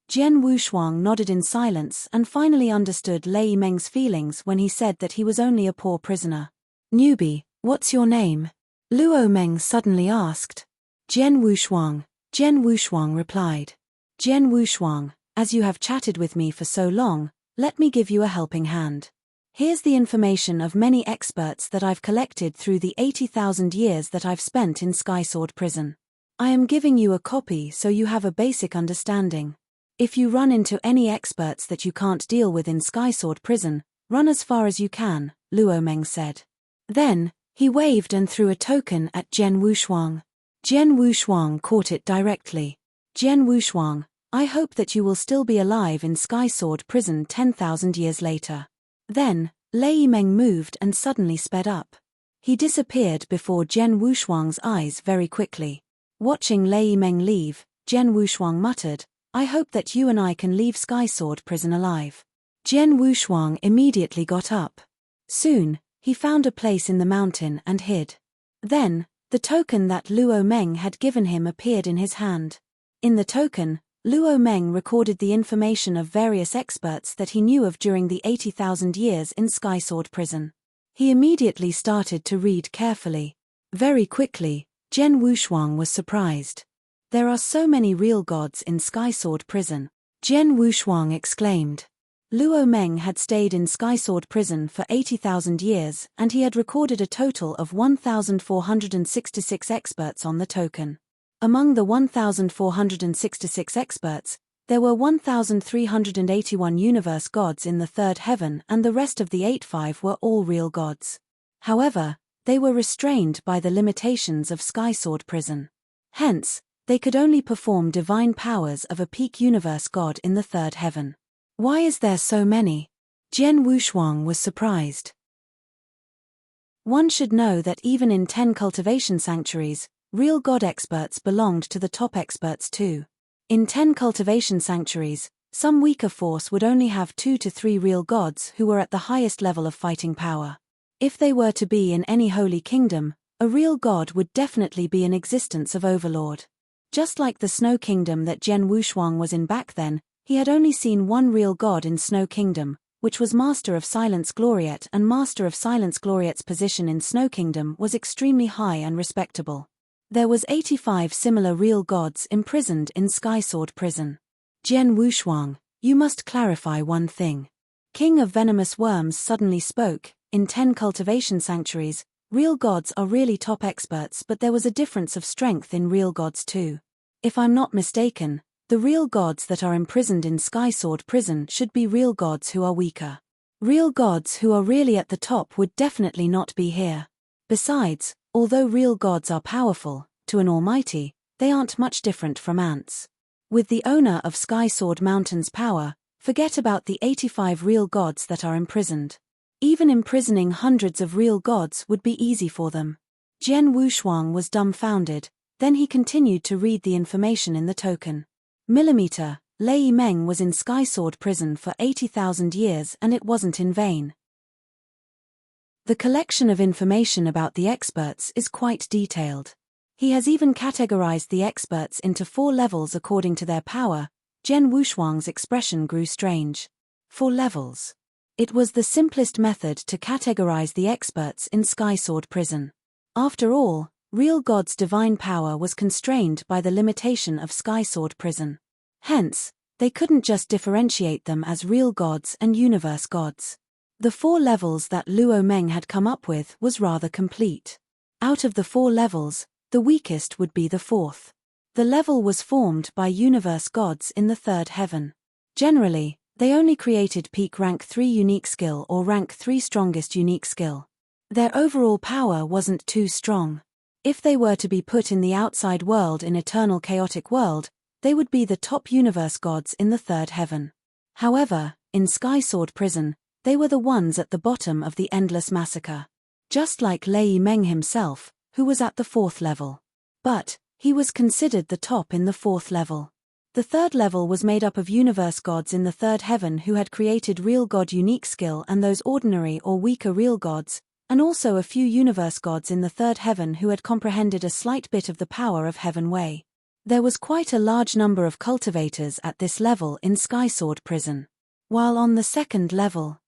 Jian Wushuang nodded in silence and finally understood Lei Meng's feelings when he said that he was only a poor prisoner. Newbie, what's your name? Luo Meng suddenly asked. Jian Wushuang. Jian Wushuang replied. Jian Wushuang, as you have chatted with me for so long, let me give you a helping hand. Here's the information of many experts that I've collected through the 80,000 years that I've spent in Sky Sword Prison. I am giving you a copy so you have a basic understanding. If you run into any experts that you can't deal with in Sky Sword Prison, run as far as you can, Luo Meng said. Then, he waved and threw a token at Jian Wushuang. Jian Wushuang caught it directly. Jian Wushuang, I hope that you will still be alive in Sky Sword Prison 10,000 years later. Then, Lei Meng moved and suddenly sped up. He disappeared before Jian Wushuang's eyes very quickly. Watching Lei Meng leave, Jian Wushuang muttered, I hope that you and I can leave Sky Sword Prison alive. Jian Wushuang immediately got up. Soon, he found a place in the mountain and hid. Then, the token that Luo Meng had given him appeared in his hand. In the token, Luo Meng recorded the information of various experts that he knew of during the 80,000 years in Sky Sword Prison. He immediately started to read carefully. Very quickly, Jian Wushuang was surprised. There are so many real gods in Sky Sword Prison, Jian Wushuang exclaimed. Luo Meng had stayed in Sky Sword Prison for 80,000 years and he had recorded a total of 1,466 experts on the token. Among the 1,466 experts, there were 1,381 universe gods in the third heaven and the rest of the 85 were all real gods. However, they were restrained by the limitations of Sky Sword Prison. Hence, they could only perform divine powers of a peak universe god in the third heaven. Why is there so many? Jian Wushuang was surprised. One should know that even in 10 cultivation sanctuaries, real god experts belonged to the top experts too. In 10 cultivation sanctuaries, some weaker force would only have 2 to 3 real gods who were at the highest level of fighting power. If they were to be in any holy kingdom, a real god would definitely be in existence of Overlord. Just like the Snow Kingdom that Jian Wushuang was in back then, he had only seen one real god in Snow Kingdom, which was Master of Silence Gloriette, and Master of Silence Gloriette's position in Snow Kingdom was extremely high and respectable. There was 85 similar real gods imprisoned in Sky Sword Prison. Jian Wushuang, you must clarify one thing. King of Venomous Worms suddenly spoke. In 10 cultivation sanctuaries, real gods are really top experts, but there was a difference of strength in real gods too. If I'm not mistaken, the real gods that are imprisoned in Sky Sword Prison should be real gods who are weaker. Real gods who are really at the top would definitely not be here. Besides, although real gods are powerful, to an almighty, they aren't much different from ants. With the owner of Sky Sword Mountain's power, forget about the 85 real gods that are imprisoned. Even imprisoning hundreds of real gods would be easy for them. Jian Wushuang was dumbfounded, then he continued to read the information in the token. Millimeter, Lei Meng was in Sky Sword Prison for 80,000 years and it wasn't in vain. The collection of information about the experts is quite detailed. He has even categorized the experts into 4 levels according to their power. Jian Wushuang's expression grew strange. 4 levels. It was the simplest method to categorize the experts in Sky Sword Prison. After all, Real gods' divine power was constrained by the limitation of Sky Sword Prison. Hence, they couldn't just differentiate them as real gods and universe gods. The 4 levels that Luo Meng had come up with was rather complete. Out of the 4 levels, the weakest would be the 4th. The level was formed by universe gods in the 3rd heaven. Generally, they only created peak rank 3 unique skill or rank 3 strongest unique skill. Their overall power wasn't too strong. If they were to be put in the outside world in eternal chaotic world, they would be the top universe gods in the 3rd heaven. However, in Sky Sword Prison, they were the ones at the bottom of the endless massacre. Just like Lei Meng himself, who was at the 4th level. But, he was considered the top in the 4th level. The 3rd level was made up of universe gods in the 3rd heaven who had created real god unique skill and those ordinary or weaker real gods, and also a few universe gods in the 3rd heaven who had comprehended a slight bit of the power of Heaven Wei. There was quite a large number of cultivators at this level in Sky Sword Prison. While on the 2nd level.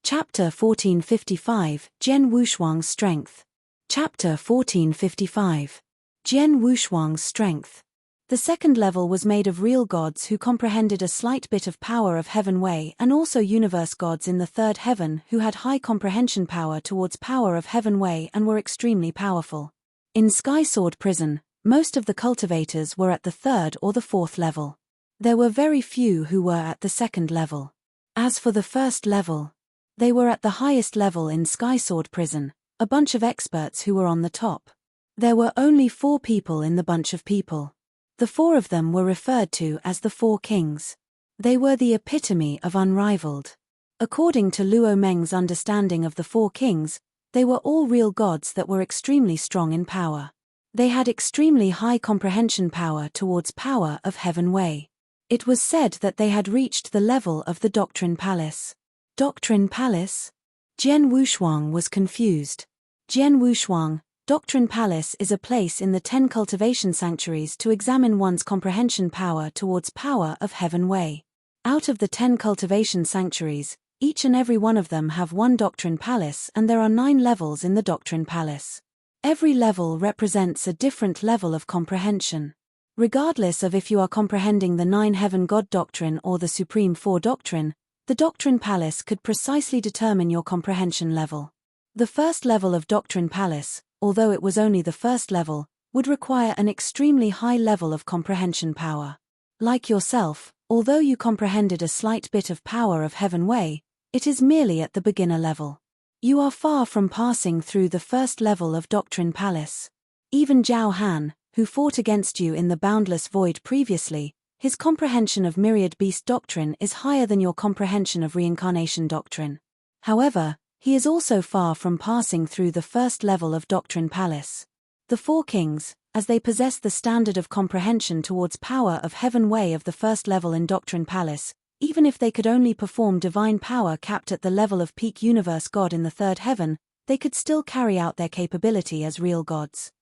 Chapter 1455, Jian Wushuang's Strength. Chapter 1455. Jian Wushuang's Strength. The 2nd level was made of real gods who comprehended a slight bit of power of Heaven Wei and also universe gods in the 3rd heaven who had high comprehension power towards power of Heaven Wei and were extremely powerful. In Sky Sword Prison, most of the cultivators were at the 3rd or the 4th level. There were very few who were at the 2nd level. As for the 1st level, they were at the highest level in Sky Sword Prison, a bunch of experts who were on the top. There were only 4 people in the bunch of people. The 4 of them were referred to as the 4 kings. They were the epitome of unrivaled. According to Luo Meng's understanding of the 4 kings, they were all real gods that were extremely strong in power. They had extremely high comprehension power towards power of Heaven Wei. It was said that they had reached the level of the Doctrine Palace. Doctrine Palace? Jian Wushuang was confused. Jian Wushuang, Doctrine Palace is a place in the 10 cultivation sanctuaries to examine one's comprehension power towards power of Heaven Wei. Out of the 10 cultivation sanctuaries, each and every one of them have one Doctrine Palace and there are 9 levels in the Doctrine Palace. Every level represents a different level of comprehension. Regardless of if you are comprehending the 9 Heaven God Doctrine or the Supreme 4 Doctrine, the Doctrine Palace could precisely determine your comprehension level. The 1st level of Doctrine Palace, although it was only the 1st level, would require an extremely high level of comprehension power. Like yourself, although you comprehended a slight bit of power of Heaven Wei, it is merely at the beginner level. You are far from passing through the 1st level of Doctrine Palace. Even Zhao Han, who fought against you in the Boundless Void previously, his comprehension of Myriad Beast Doctrine is higher than your comprehension of Reincarnation Doctrine. However, he is also far from passing through the 1st level of Doctrine Palace. The 4 kings, as they possess the standard of comprehension towards power of Heaven Wei of the 1st level in Doctrine Palace, even if they could only perform divine power capped at the level of peak universe god in the 3rd heaven, they could still carry out their capability as real gods.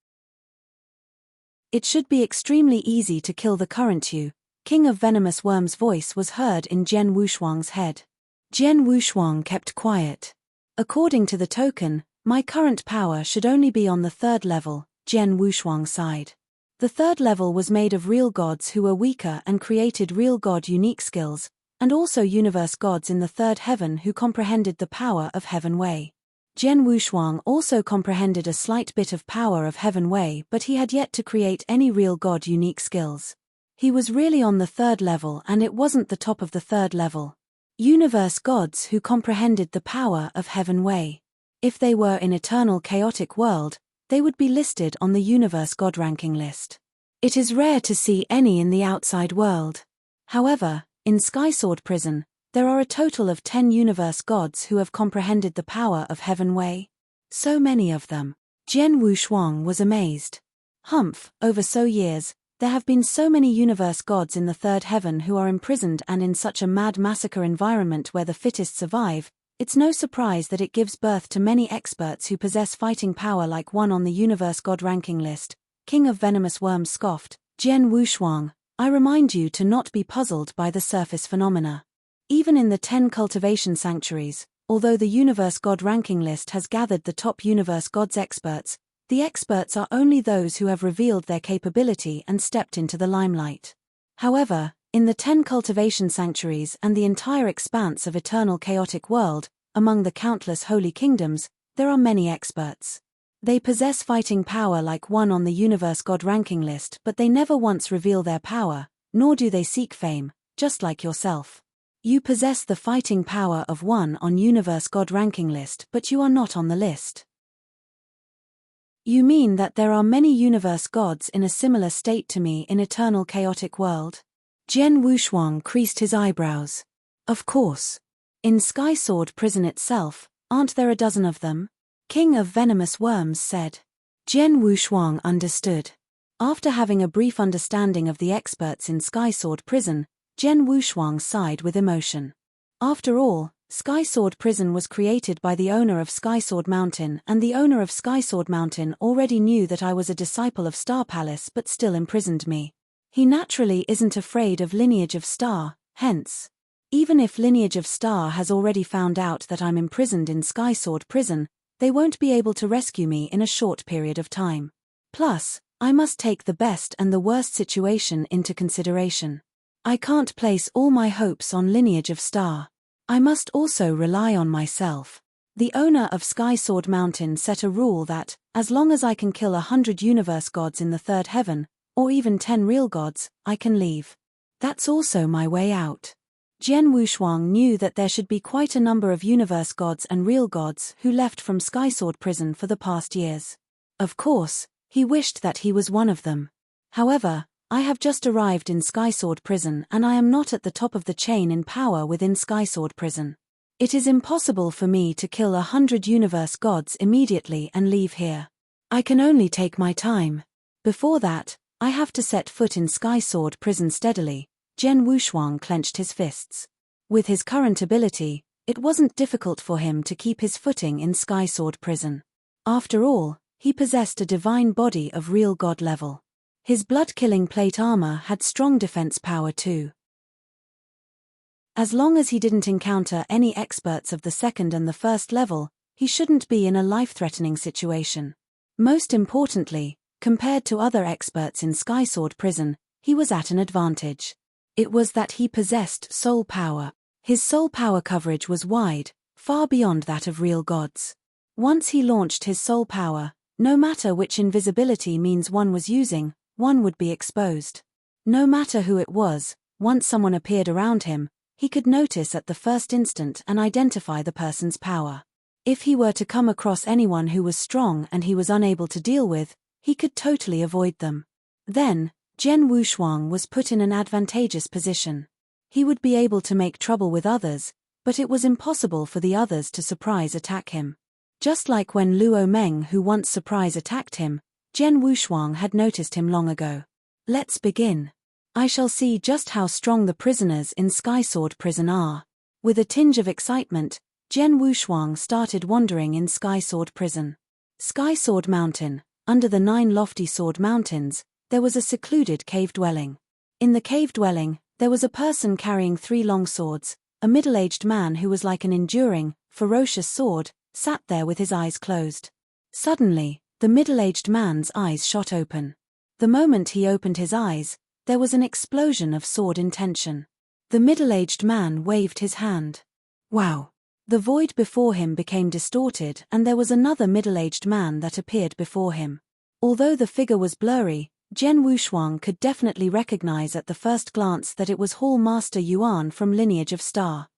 It should be extremely easy to kill the current you, King of Venomous Worm's voice was heard in Jian Wushuang's head. Jian Wushuang kept quiet. According to the token, my current power should only be on the 3rd level, Jian Wushuang sighed. The 3rd level was made of real gods who were weaker and created real god unique skills, and also universe gods in the 3rd heaven who comprehended the power of Heaven Wei. Jian Wushuang also comprehended a slight bit of power of Heaven Wei, but he had yet to create any real god unique skills. He was really on the 3rd level and it wasn't the top of the 3rd level. Universe gods who comprehended the power of Heaven Wei. If they were in eternal chaotic world, they would be listed on the universe god ranking list. It is rare to see any in the outside world. However, in Sky Sword Prison, there are a total of 10 universe gods who have comprehended the power of Heaven Wei. So many of them. Jian Wushuang was amazed. Humph, over so years, there have been so many universe gods in the 3rd heaven who are imprisoned and in such a mad massacre environment where the fittest survive, it's no surprise that it gives birth to many experts who possess fighting power like one on the universe god ranking list. King of Venomous Worms scoffed, Jian Wushuang, I remind you to not be puzzled by the surface phenomena. Even in the 10 cultivation sanctuaries, Although the Universe God ranking list has gathered the top Universe Gods experts, the experts are only those who have revealed their capability and stepped into the limelight. However, in the 10 cultivation sanctuaries and the entire expanse of eternal chaotic world, among the countless holy kingdoms, there are many experts. They possess fighting power like one on the Universe God ranking list, but they never once reveal their power, nor do they seek fame, just like yourself. You possess the fighting power of one on Universe God ranking list, but you are not on the list. You mean that there are many universe gods in a similar state to me in eternal chaotic world? Jian Wushuang creased his eyebrows. Of course. In Sky Sword Prison itself, aren't there a dozen of them? King of Venomous Worms said. Jian Wushuang understood. After having a brief understanding of the experts in Sky Sword Prison, Jian Wushuang sighed with emotion. After all, Sky Sword Prison was created by the owner of Sky Sword Mountain, and the owner of Sky Sword Mountain already knew that I was a disciple of Star Palace but still imprisoned me. He naturally isn't afraid of Lineage of Star, hence. Even if Lineage of Star has already found out that I'm imprisoned in Sky Sword Prison, they won't be able to rescue me in a short period of time. Plus, I must take the best and the worst situation into consideration. I can't place all my hopes on Lineage of Star. I must also rely on myself. The owner of Sky Sword Mountain set a rule that, as long as I can kill 100 universe gods in the third heaven, or even 10 real gods, I can leave. That's also my way out. Jian Wushuang knew that there should be quite a number of universe gods and real gods who left from Sky Sword Prison for the past years. Of course, he wished that he was one of them. However, I have just arrived in Sky Sword Prison and I am not at the top of the chain in power within Sky Sword Prison. It is impossible for me to kill 100 universe gods immediately and leave here. I can only take my time. Before that, I have to set foot in Sky Sword Prison steadily. Jian Wushuang clenched his fists. With his current ability, it wasn't difficult for him to keep his footing in Sky Sword Prison. After all, he possessed a divine body of real god level. His blood-killing plate armor had strong defense power too. As long as he didn't encounter any experts of the second and the first level, he shouldn't be in a life-threatening situation. Most importantly, compared to other experts in Sky Sword Prison, he was at an advantage. It was that he possessed soul power. His soul power coverage was wide, far beyond that of real gods. Once he launched his soul power, no matter which invisibility means one was using, one would be exposed. No matter who it was, once someone appeared around him, he could notice at the first instant and identify the person's power. If he were to come across anyone who was strong and he was unable to deal with, he could totally avoid them. Then, Jian Wushuang was put in an advantageous position. He would be able to make trouble with others, but it was impossible for the others to surprise attack him. Just like when Luo Meng who once surprise attacked him, Jian Wushuang had noticed him long ago. Let's begin. I shall see just how strong the prisoners in Sky Sword Prison are. With a tinge of excitement, Jian Wushuang started wandering in Sky Sword Prison. Sky Sword Mountain, under the 9 lofty sword mountains, there was a secluded cave dwelling. In the cave dwelling, there was a person carrying 3 long swords. A middle-aged man who was like an enduring, ferocious sword, sat there with his eyes closed. Suddenly, the middle-aged man's eyes shot open. The moment he opened his eyes, there was an explosion of sword intention. The middle-aged man waved his hand. Wow! The void before him became distorted and there was another middle-aged man that appeared before him. Although the figure was blurry, Jian Wushuang could definitely recognize at the first glance that it was Hall Master Yuan from Lineage of Star.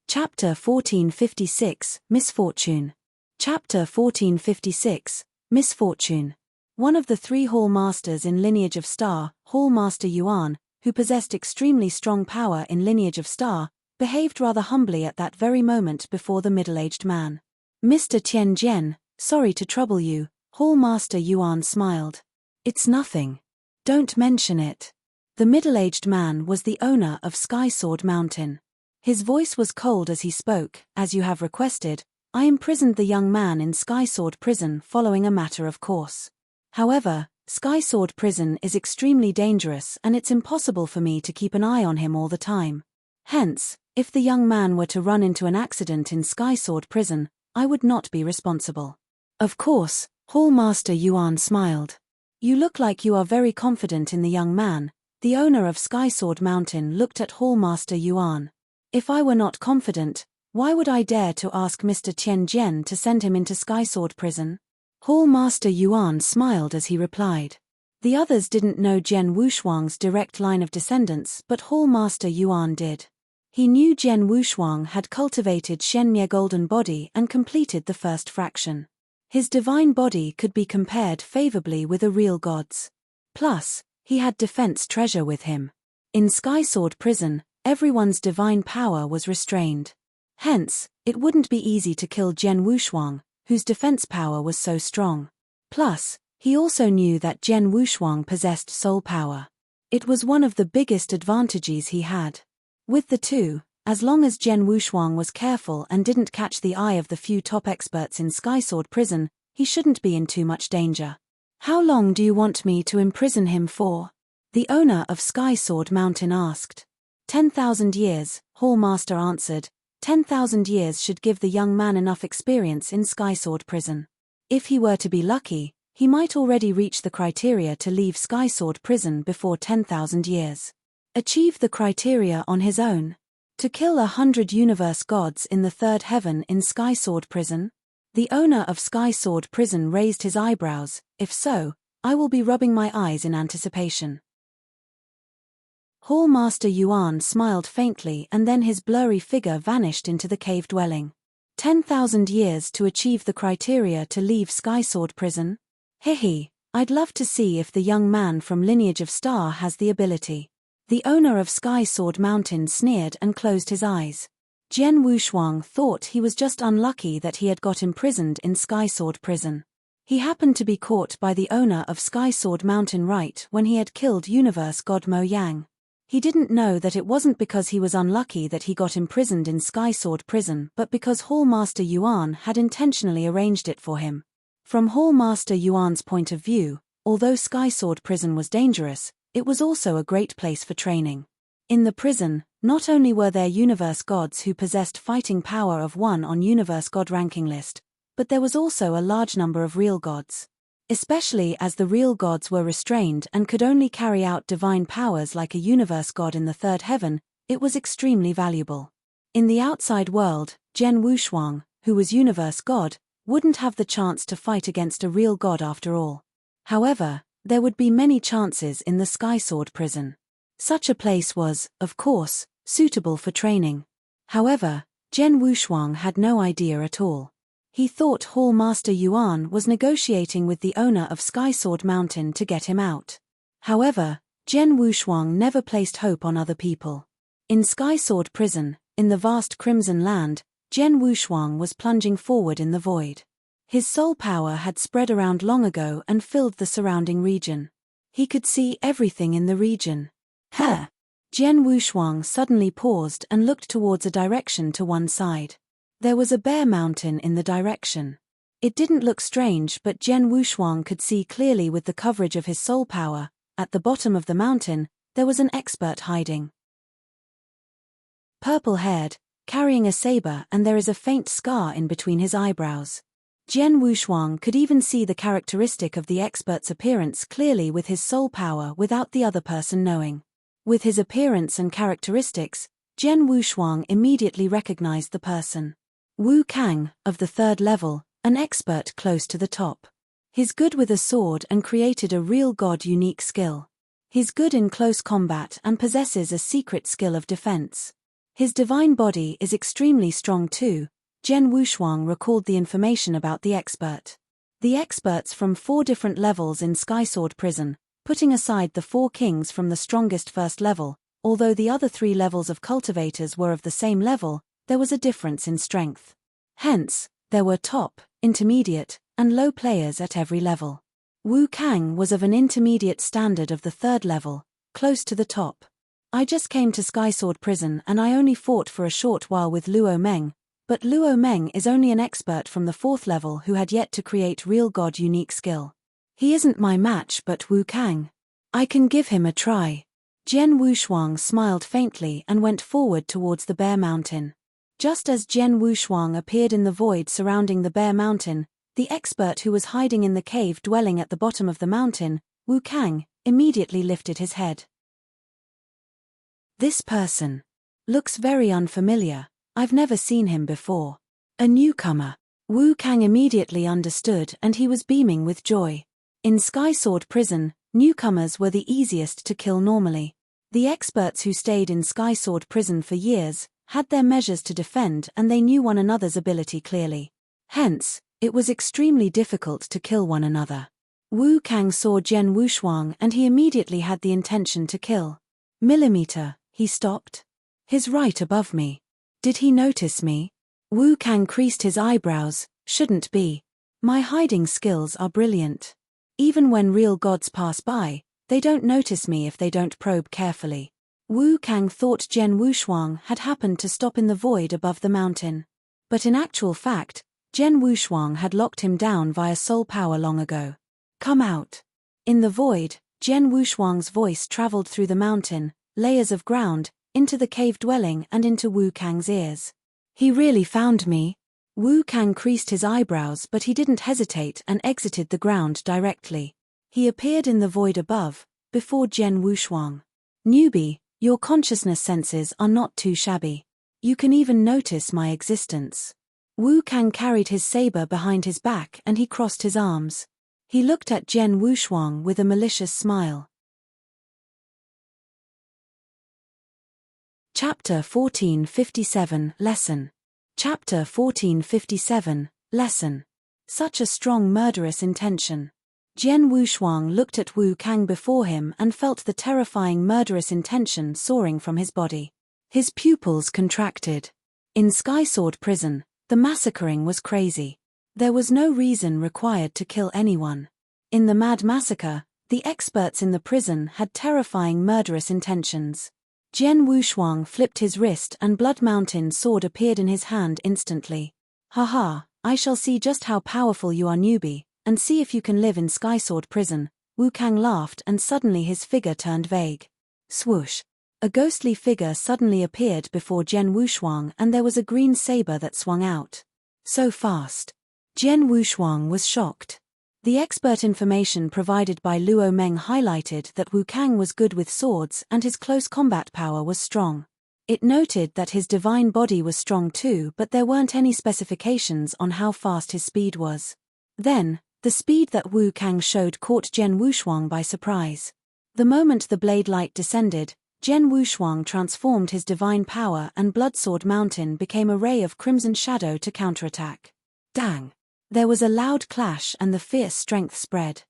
Chapter 1456, Misfortune. Chapter 1456, Misfortune. One of the 3 Hall Masters in Lineage of Star, Hall Master Yuan, who possessed extremely strong power in Lineage of Star, behaved rather humbly at that very moment before the middle-aged man. Mr. Tian Jian, sorry to trouble you, Hall Master Yuan smiled. It's nothing. Don't mention it. The middle-aged man was the owner of Sky Sword Mountain. His voice was cold as he spoke. As you have requested, I imprisoned the young man in Sky Sword Prison following a matter of course. However, Sky Sword Prison is extremely dangerous and it's impossible for me to keep an eye on him all the time. Hence, if the young man were to run into an accident in Sky Sword Prison, I would not be responsible. Of course, Hallmaster Yuan smiled. You look like you are very confident in the young man. The owner of Sky Sword Mountain looked at Hallmaster Yuan. If I were not confident, why would I dare to ask Mr. Qian Jian to send him into Sky Sword Prison? Hallmaster Yuan smiled as he replied. The others didn't know Jian Wushuang's direct line of descendants, but Hallmaster Yuan did. He knew Jian Wushuang had cultivated Shenmie golden body and completed the first fraction. His divine body could be compared favorably with a real god's. Plus, he had defense treasure with him. In Sky Sword Prison, everyone's divine power was restrained. Hence, it wouldn't be easy to kill Jian Wushuang, whose defense power was so strong. Plus, he also knew that Jian Wushuang possessed soul power. It was one of the biggest advantages he had. With the two, as long as Jian Wushuang was careful and didn't catch the eye of the few top experts in Sky Sword Prison, he shouldn't be in too much danger. How long do you want me to imprison him for? The owner of Sky Sword Mountain asked. 10,000 years, Hallmaster answered. 10,000 years should give the young man enough experience in Sky Sword Prison. If he were to be lucky, he might already reach the criteria to leave Sky Sword Prison before 10,000 years. Achieve the criteria on his own. To kill 100 universe gods in the third heaven in Sky Sword Prison? The owner of Sky Sword Prison raised his eyebrows. If so, I will be rubbing my eyes in anticipation. Hallmaster Yuan smiled faintly and then his blurry figure vanished into the cave dwelling. 10,000 years to achieve the criteria to leave Sky Sword Prison? Hehe, I'd love to see if the young man from Lineage of Star has the ability. The owner of Sky Sword Mountain sneered and closed his eyes. Jian Wushuang thought he was just unlucky that he had got imprisoned in Sky Sword Prison. He happened to be caught by the owner of Sky Sword Mountain right when he had killed universe god Mo Yang. He didn't know that it wasn't because he was unlucky that he got imprisoned in Sky Sword Prison but because Hallmaster Yuan had intentionally arranged it for him. From Hallmaster Yuan's point of view, although Sky Sword Prison was dangerous, it was also a great place for training. In the prison, not only were there universe gods who possessed fighting power of 1 on universe god ranking list, but there was also a large number of real gods. Especially as the real gods were restrained and could only carry out divine powers like a universe god in the third heaven, it was extremely valuable. In the outside world, Jian Wushuang, who was universe god, wouldn't have the chance to fight against a real god after all. However, there would be many chances in the Sky Sword Prison. Such a place was, of course, suitable for training. However, Jian Wushuang had no idea at all. He thought Hallmaster Yuan was negotiating with the owner of Sky Sword Mountain to get him out. However, Jian Wushuang never placed hope on other people. In Sky Sword Prison, in the vast Crimson Land, Jian Wushuang was plunging forward in the void. His soul power had spread around long ago and filled the surrounding region. He could see everything in the region. Huh! Jian Wushuang suddenly paused and looked towards a direction to one side. There was a bear mountain in the direction. It didn't look strange, but Jian Wushuang could see clearly with the coverage of his soul power. At the bottom of the mountain, there was an expert hiding. Purple-haired, carrying a saber, and there is a faint scar in between his eyebrows. Jian Wushuang could even see the characteristic of the expert's appearance clearly with his soul power without the other person knowing. With his appearance and characteristics, Jian Wushuang immediately recognized the person. Wu Kang, of the third level, an expert close to the top. He's good with a sword and created a real god-unique skill. He's good in close combat and possesses a secret skill of defense. His divine body is extremely strong too. Jian Wushuang recalled the information about the expert. The experts from 4 different levels in Sky Sword Prison, putting aside the 4 kings from the strongest first level, although the other 3 levels of cultivators were of the same level, there was a difference in strength. Hence, there were top, intermediate, and low players at every level. Wu Kang was of an intermediate standard of the 3rd level, close to the top. I just came to Sky Sword Prison and I only fought for a short while with Luo Meng, but Luo Meng is only an expert from the 4th level who had yet to create real god-unique skill. He isn't my match but Wu Kang. I can give him a try. Jian Wushuang smiled faintly and went forward towards the Bear Mountain. Just as Jian Wushuang appeared in the void surrounding the Bear Mountain, the expert who was hiding in the cave dwelling at the bottom of the mountain, Wu Kang, immediately lifted his head. This person looks very unfamiliar. I've never seen him before. A newcomer. Wu Kang immediately understood and he was beaming with joy. In Sky Sword Prison, newcomers were the easiest to kill normally. The experts who stayed in Sky Sword Prison for years had their measures to defend and they knew one another's ability clearly. Hence, it was extremely difficult to kill one another. Wu Kang saw Jian Wushuang and he immediately had the intention to kill. Millimeter, he stopped. He's right above me. Did he notice me? Wu Kang creased his eyebrows. Shouldn't be. My hiding skills are brilliant. Even when real gods pass by, they don't notice me if they don't probe carefully. Wu Kang thought Jian Wushuang had happened to stop in the void above the mountain. But in actual fact, Jian Wushuang had locked him down via soul power long ago. Come out. In the void, Jian Wushuang's voice traveled through the mountain, layers of ground, into the cave dwelling and into Wu Kang's ears. He really found me. Wu Kang creased his eyebrows but he didn't hesitate and exited the ground directly. He appeared in the void above, before Jian Wushuang. Newbie, your consciousness senses are not too shabby. You can even notice my existence. Wu Kang carried his saber behind his back and he crossed his arms. He looked at Jian Wushuang with a malicious smile. Chapter 1457 Lesson. Chapter 1457 Lesson. Such a strong murderous intention. Jian Wushuang looked at Wu Kang before him and felt the terrifying murderous intention soaring from his body. His pupils contracted. In Sky Sword Prison, the massacring was crazy. There was no reason required to kill anyone. In the Mad Massacre, the experts in the prison had terrifying murderous intentions. Jian Wushuang flipped his wrist and Blood Mountain sword appeared in his hand instantly. Haha, I shall see just how powerful you are, newbie, and see if you can live in Sky Sword Prison. Wu Kang laughed and suddenly his figure turned vague. Swoosh. A ghostly figure suddenly appeared before Jian Wushuang and there was a green saber that swung out. So fast. Jian Wushuang was shocked. The expert information provided by Luo Meng highlighted that Wu Kang was good with swords and his close combat power was strong. It noted that his divine body was strong too, but there weren't any specifications on how fast his speed was. Then, the speed that Wu Kang showed caught Jian Wushuang by surprise. The moment the blade light descended, Jian Wushuang transformed his divine power and Bloodsword Mountain became a ray of crimson shadow to counterattack. Dang! There was a loud clash and the fierce strength spread.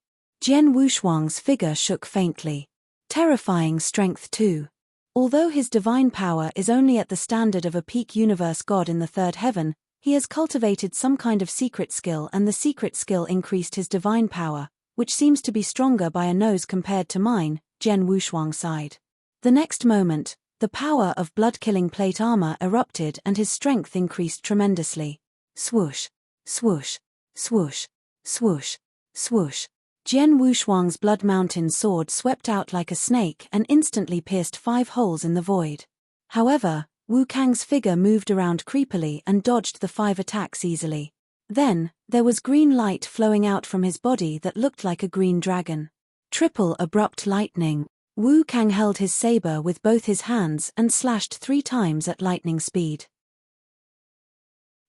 Jian Wushuang's figure shook faintly. Terrifying strength too. Although his divine power is only at the standard of a peak universe god in the third heaven, he has cultivated some kind of secret skill and the secret skill increased his divine power, which seems to be stronger by a nose compared to mine, Jian Wushuang sighed. The next moment, the power of blood-killing plate armor erupted and his strength increased tremendously. Swoosh, swoosh, swoosh, swoosh, swoosh. Jian Wushuang's Blood Mountain sword swept out like a snake and instantly pierced 5 holes in the void. However, Wu Kang's figure moved around creepily and dodged the 5 attacks easily. Then, there was green light flowing out from his body that looked like a green dragon. Triple abrupt lightning. Wu Kang held his saber with both his hands and slashed 3 times at lightning speed.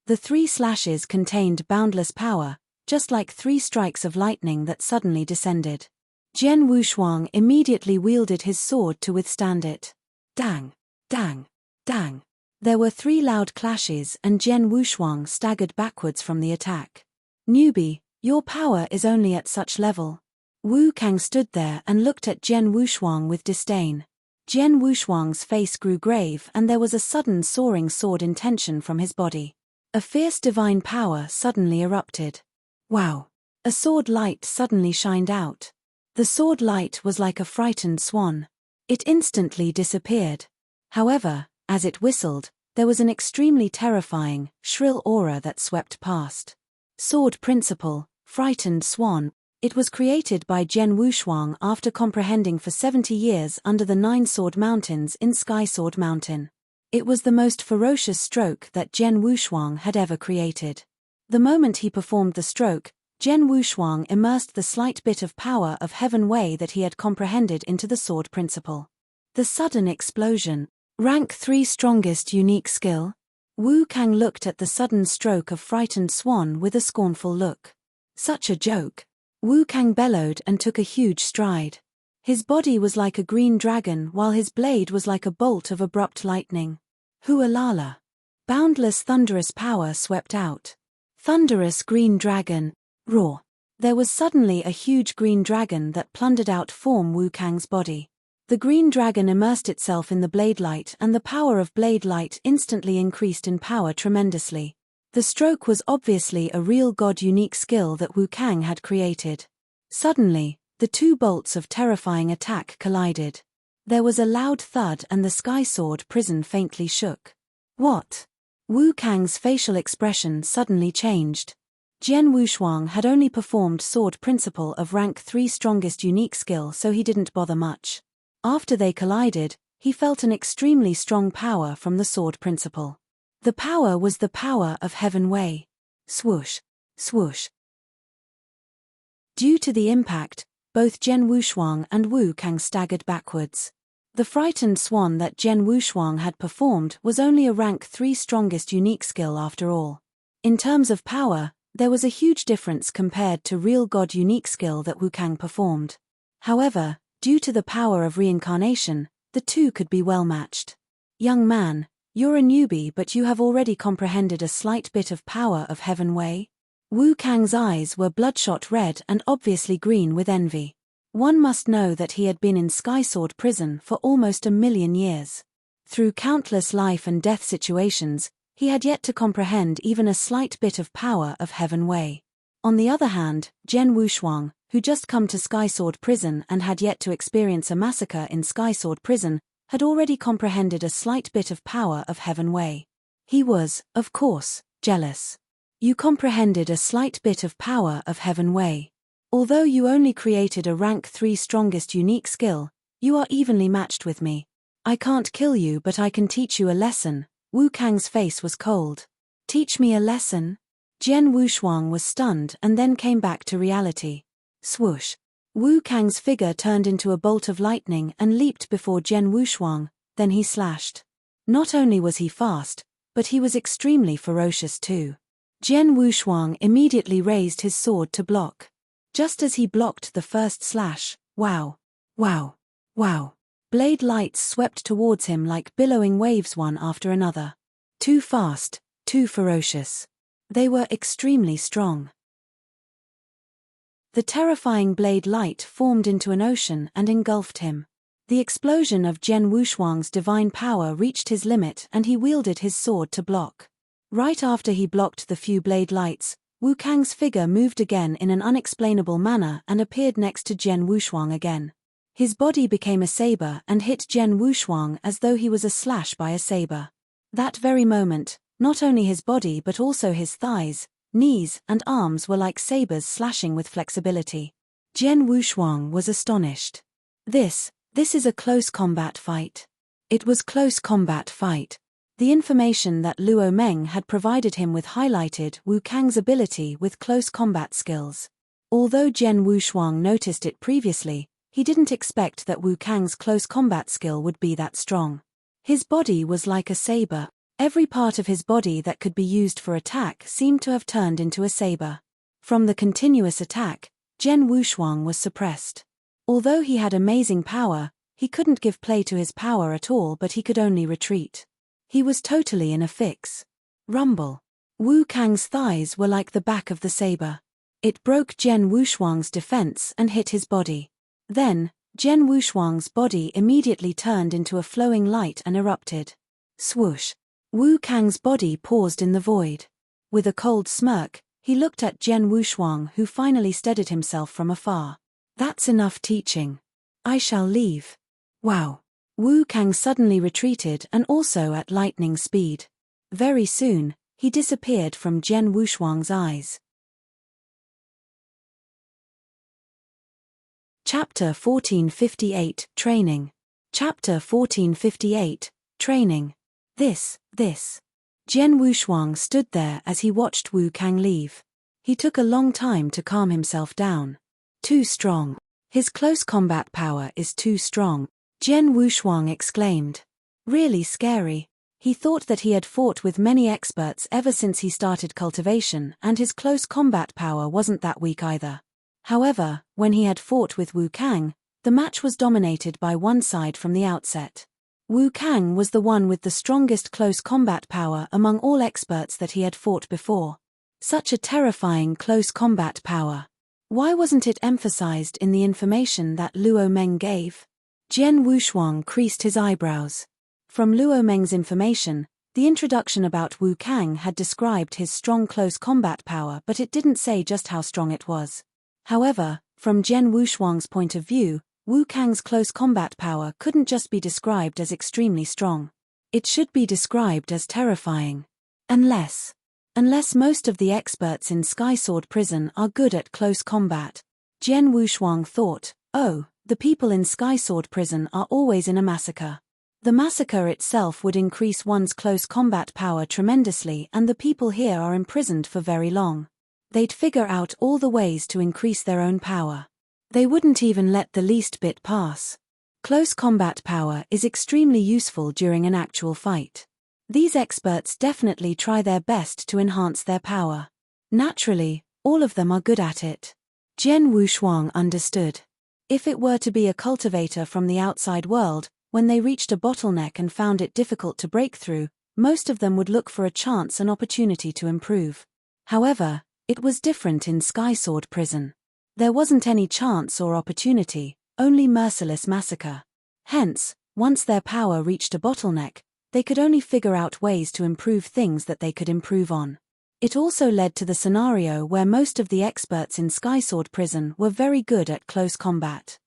The 3 slashes contained boundless power, just like 3 strikes of lightning that suddenly descended. Jian Wushuang immediately wielded his sword to withstand it. Dang! Dang! Dang! There were 3 loud clashes and Jian Wushuang staggered backwards from the attack. Newbie, your power is only at such level. Wu Kang stood there and looked at Jian Wushuang with disdain. Jian Wushuang's face grew grave and there was a sudden soaring sword intention from his body. A fierce divine power suddenly erupted. Wow! A sword light suddenly shined out. The sword light was like a frightened swan. It instantly disappeared. However, as it whistled, there was an extremely terrifying, shrill aura that swept past. Sword principle, frightened swan. It was created by Zhen Wushuang after comprehending for 70 years under the 9 Sword Mountains in Sky Sword Mountain. It was the most ferocious stroke that Zhen Wushuang had ever created. The moment he performed the stroke, Zhen Wushuang immersed the slight bit of power of Heaven Wei that he had comprehended into the sword principle. The sudden explosion. Rank 3 strongest unique skill? Wu Kang looked at the sudden stroke of frightened swan with a scornful look. Such a joke. Wu Kang bellowed and took a huge stride. His body was like a green dragon while his blade was like a bolt of abrupt lightning. Hualala. Boundless thunderous power swept out. Thunderous green dragon. Roar. There was suddenly a huge green dragon that plundered out from Wu Kang's body. The green dragon immersed itself in the blade light and the power of blade light instantly increased in power tremendously. The stroke was obviously a real god-unique skill that Wu Kang had created. Suddenly, the 2 bolts of terrifying attack collided. There was a loud thud and the Sky Sword prison faintly shook. What? Wu Kang's facial expression suddenly changed. Zhen Wushuang had only performed sword principle of rank 3 strongest unique skill, so he didn't bother much. After they collided, he felt an extremely strong power from the sword principle. The power was the power of Heaven Wei. Swoosh, swoosh. Due to the impact, both Zhen Wushuang and Wu Kang staggered backwards. The frightened swan that Zhen Wushuang had performed was only a rank 3 strongest unique skill after all. In terms of power, there was a huge difference compared to real god unique skill that Wu Kang performed. However, due to the power of reincarnation, the 2 could be well matched. Young man, you're a newbie but you have already comprehended a slight bit of power of Heaven Wei? Wu Kang's eyes were bloodshot red and obviously green with envy. One must know that he had been in Sky Sword prison for almost 1,000,000 years. Through countless life and death situations, he had yet to comprehend even a slight bit of power of Heaven Wei. On the other hand, Zhen Wushuang, who just come to Sky Sword prison and had yet to experience a massacre in Sky Sword prison, had already comprehended a slight bit of power of Heaven Wei. He was, of course, jealous. You comprehended a slight bit of power of Heaven Wei. Although you only created a rank 3 strongest unique skill, you are evenly matched with me. I can't kill you but I can teach you a lesson. Wu Kang's face was cold. Teach me a lesson? Zhen Wushuang was stunned and then came back to reality. Swoosh. Wu Kang's figure turned into a bolt of lightning and leaped before Zhen Wushuang, then he slashed. Not only was he fast, but he was extremely ferocious too. Zhen Wushuang immediately raised his sword to block. Just as he blocked the first slash, wow, wow, wow. Blade lights swept towards him like billowing waves one after another. Too fast, too ferocious. They were extremely strong. The terrifying blade light formed into an ocean and engulfed him. The explosion of Zhen Wushuang's divine power reached his limit and he wielded his sword to block. Right after he blocked the few blade lights, Wu Kang's figure moved again in an unexplainable manner and appeared next to Zhen Wushuang again. His body became a saber and hit Zhen Wushuang as though he was a slash by a saber. That very moment, not only his body but also his thighs, knees and arms were like sabers slashing with flexibility. Zhen Wushuang was astonished. This is a close combat fight. It was close combat fight. The information that Luo Meng had provided him with highlighted Wu Kang's ability with close combat skills. Although Zhen Wushuang noticed it previously, he didn't expect that Wu Kang's close combat skill would be that strong. His body was like a saber. Every part of his body that could be used for attack seemed to have turned into a saber. From the continuous attack, Zhen Wushuang was suppressed. Although he had amazing power, he couldn't give play to his power at all but he could only retreat. He was totally in a fix. Rumble. Wu Kang's thighs were like the back of the saber. It broke Zhen Wushuang's defense and hit his body. Then, Zhen Wushuang's body immediately turned into a flowing light and erupted. Swoosh. Wu Kang's body paused in the void. With a cold smirk, he looked at Zhen Wushuang who finally steadied himself from afar. That's enough teaching. I shall leave. Wow. Wu Kang suddenly retreated and also at lightning speed. Very soon, he disappeared from Zhen Wushuang's eyes. Chapter 1458, Training. Chapter 1458, Training. This. Jian Wushuang stood there as he watched Wu Kang leave. He took a long time to calm himself down. Too strong. His close combat power is too strong, Jian Wushuang exclaimed. Really scary. He thought that he had fought with many experts ever since he started cultivation, and his close combat power wasn't that weak either. However, when he had fought with Wu Kang, the match was dominated by one side from the outset. Wu Kang was the one with the strongest close combat power among all experts that he had fought before. Such a terrifying close combat power. Why wasn't it emphasized in the information that Luo Meng gave? Jian Wushuang creased his eyebrows. From Luo Meng's information, the introduction about Wu Kang had described his strong close combat power, but it didn't say just how strong it was. However, from Jian Wushuang's point of view, Wu Kang's close combat power couldn't just be described as extremely strong. It should be described as terrifying. Unless most of the experts in Sky Sword Prison are good at close combat. Jian Wushuang thought, oh, the people in Sky Sword Prison are always in a massacre. The massacre itself would increase one's close combat power tremendously, and the people here are imprisoned for very long. They'd figure out all the ways to increase their own power. They wouldn't even let the least bit pass. Close combat power is extremely useful during an actual fight. These experts definitely try their best to enhance their power. Naturally, all of them are good at it. Jian Wushuang understood. If it were to be a cultivator from the outside world, when they reached a bottleneck and found it difficult to break through, most of them would look for a chance and opportunity to improve. However, it was different in Sky Sword Prison. There wasn't any chance or opportunity, only merciless massacre. Hence, once their power reached a bottleneck, they could only figure out ways to improve things that they could improve on. It also led to the scenario where most of the experts in Sky Sword Prison were very good at close combat.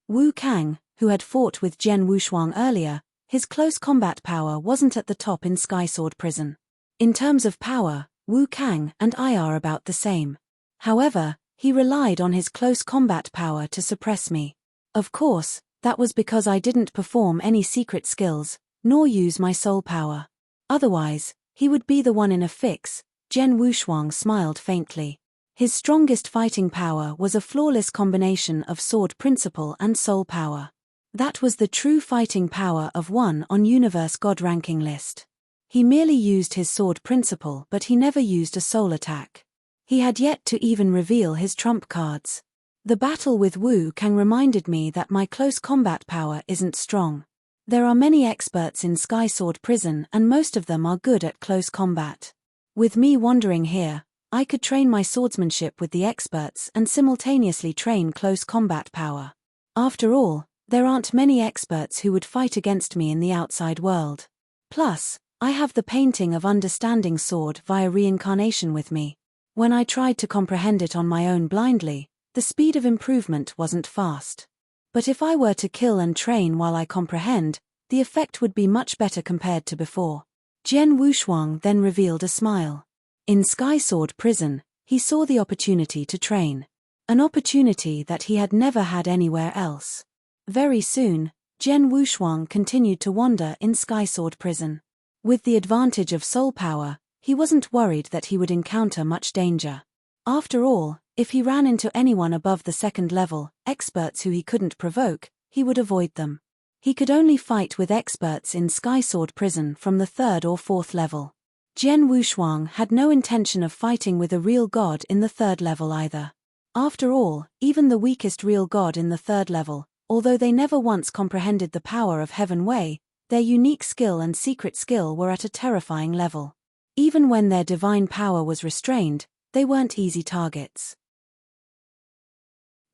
Wu Kang, who had fought with Jian Wushuang earlier, his close combat power wasn't at the top in Sky Sword Prison. In terms of power, Wu Kang and I are about the same. However, he relied on his close combat power to suppress me. Of course, that was because I didn't perform any secret skills, nor use my soul power. Otherwise, he would be the one in a fix. Jian Wushuang smiled faintly. His strongest fighting power was a flawless combination of sword principle and soul power. That was the true fighting power of one on Universe God ranking list. He merely used his sword principle, but he never used a soul attack. He had yet to even reveal his trump cards. The battle with Wu Kang reminded me that my close combat power isn't strong. There are many experts in Sky Sword Prison and most of them are good at close combat. With me wandering here, I could train my swordsmanship with the experts and simultaneously train close combat power. After all, there aren't many experts who would fight against me in the outside world. Plus, I have the painting of understanding sword via reincarnation with me. When I tried to comprehend it on my own blindly, the speed of improvement wasn't fast. But if I were to kill and train while I comprehend, the effect would be much better compared to before. Jian Wushuang then revealed a smile. In Sky Sword Prison, he saw the opportunity to train. An opportunity that he had never had anywhere else. Very soon, Jian Wushuang continued to wander in Sky Sword Prison. With the advantage of soul power, he wasn't worried that he would encounter much danger. After all, if he ran into anyone above the second level, experts who he couldn't provoke, he would avoid them. He could only fight with experts in Sky Sword Prison from the third or fourth level. Jian Wushuang had no intention of fighting with a real god in the third level either. After all, even the weakest real god in the third level, although they never once comprehended the power of Heaven Wei, their unique skill and secret skill were at a terrifying level. Even when their divine power was restrained, they weren't easy targets.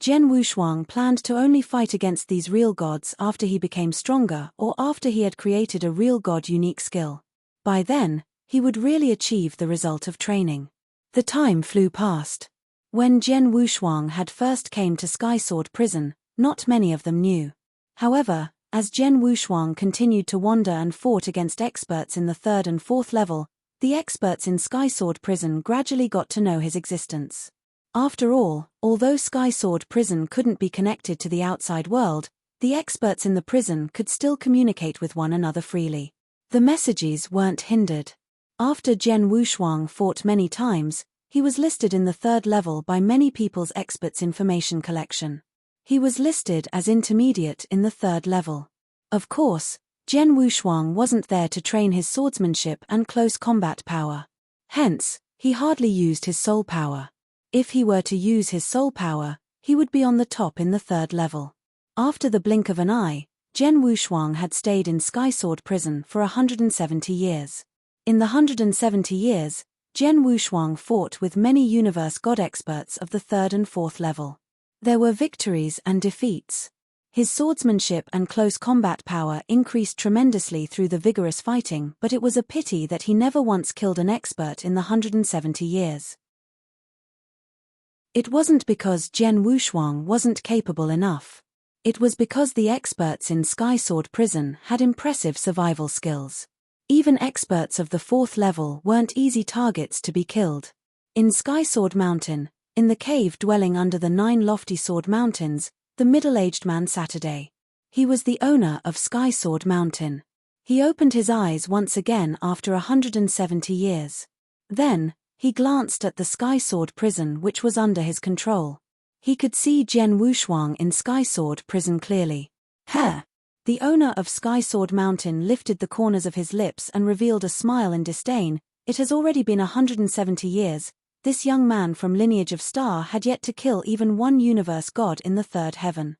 Jian Wushuang planned to only fight against these real gods after he became stronger or after he had created a real god unique skill. By then, he would really achieve the result of training. The time flew past. When Jian Wushuang had first came to Sky Sword Prison, not many of them knew. However, as Jian Wushuang continued to wander and fought against experts in the third and fourth level, the experts in Sky Sword Prison gradually got to know his existence. After all, although Sky Sword Prison couldn't be connected to the outside world, the experts in the prison could still communicate with one another freely. The messages weren't hindered. After Zhen Wushuang fought many times, he was listed in the 3rd level by many people's experts' information collection. He was listed as intermediate in the 3rd level. Of course, Zhen Wushuang wasn't there to train his swordsmanship and close combat power. Hence, he hardly used his soul power. If he were to use his soul power, he would be on the top in the 3rd level. After the blink of an eye, Zhen Wushuang had stayed in Sky Sword Prison for 170 years. In the 170 years, Zhen Wushuang fought with many universe god experts of the 3rd and 4th level. There were victories and defeats. His swordsmanship and close combat power increased tremendously through the vigorous fighting, but it was a pity that he never once killed an expert in the 170 years. It wasn't because Zhen Wushuang wasn't capable enough. It was because the experts in Sky Sword Prison had impressive survival skills. Even experts of the 4th level weren't easy targets to be killed. In Sky Sword Mountain, in the cave dwelling under the 9 lofty sword mountains, the middle-aged man Saturday. He was the owner of Sky Sword Mountain. He opened his eyes once again after 170 years. Then, he glanced at the Sky Sword Prison which was under his control. He could see Zhen Wushuang in Sky Sword Prison clearly. "Huh!" The owner of Sky Sword Mountain lifted the corners of his lips and revealed a smile in disdain. It has already been 170 years. This young man from lineage of Star had yet to kill even one universe god in the 3rd heaven.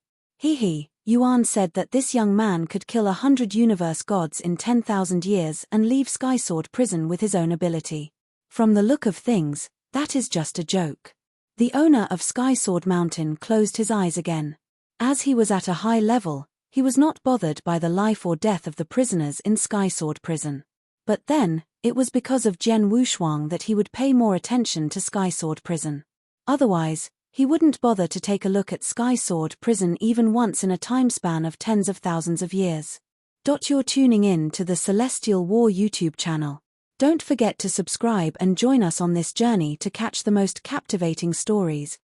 Yuan said that this young man could kill 100 universe gods in 10,000 years and leave Sky Sword Prison with his own ability. From the look of things, that is just a joke. The owner of Sky Sword Mountain closed his eyes again. As he was at a high level, he was not bothered by the life or death of the prisoners in Sky Sword Prison. But then, it was because of Zhen Wushuang that he would pay more attention to Sky Sword Prison. Otherwise, he wouldn't bother to take a look at Sky Sword Prison even once in a time span of tens of thousands of years. You're tuning in to the Celestial War YouTube channel. Don't forget to subscribe and join us on this journey to catch the most captivating stories.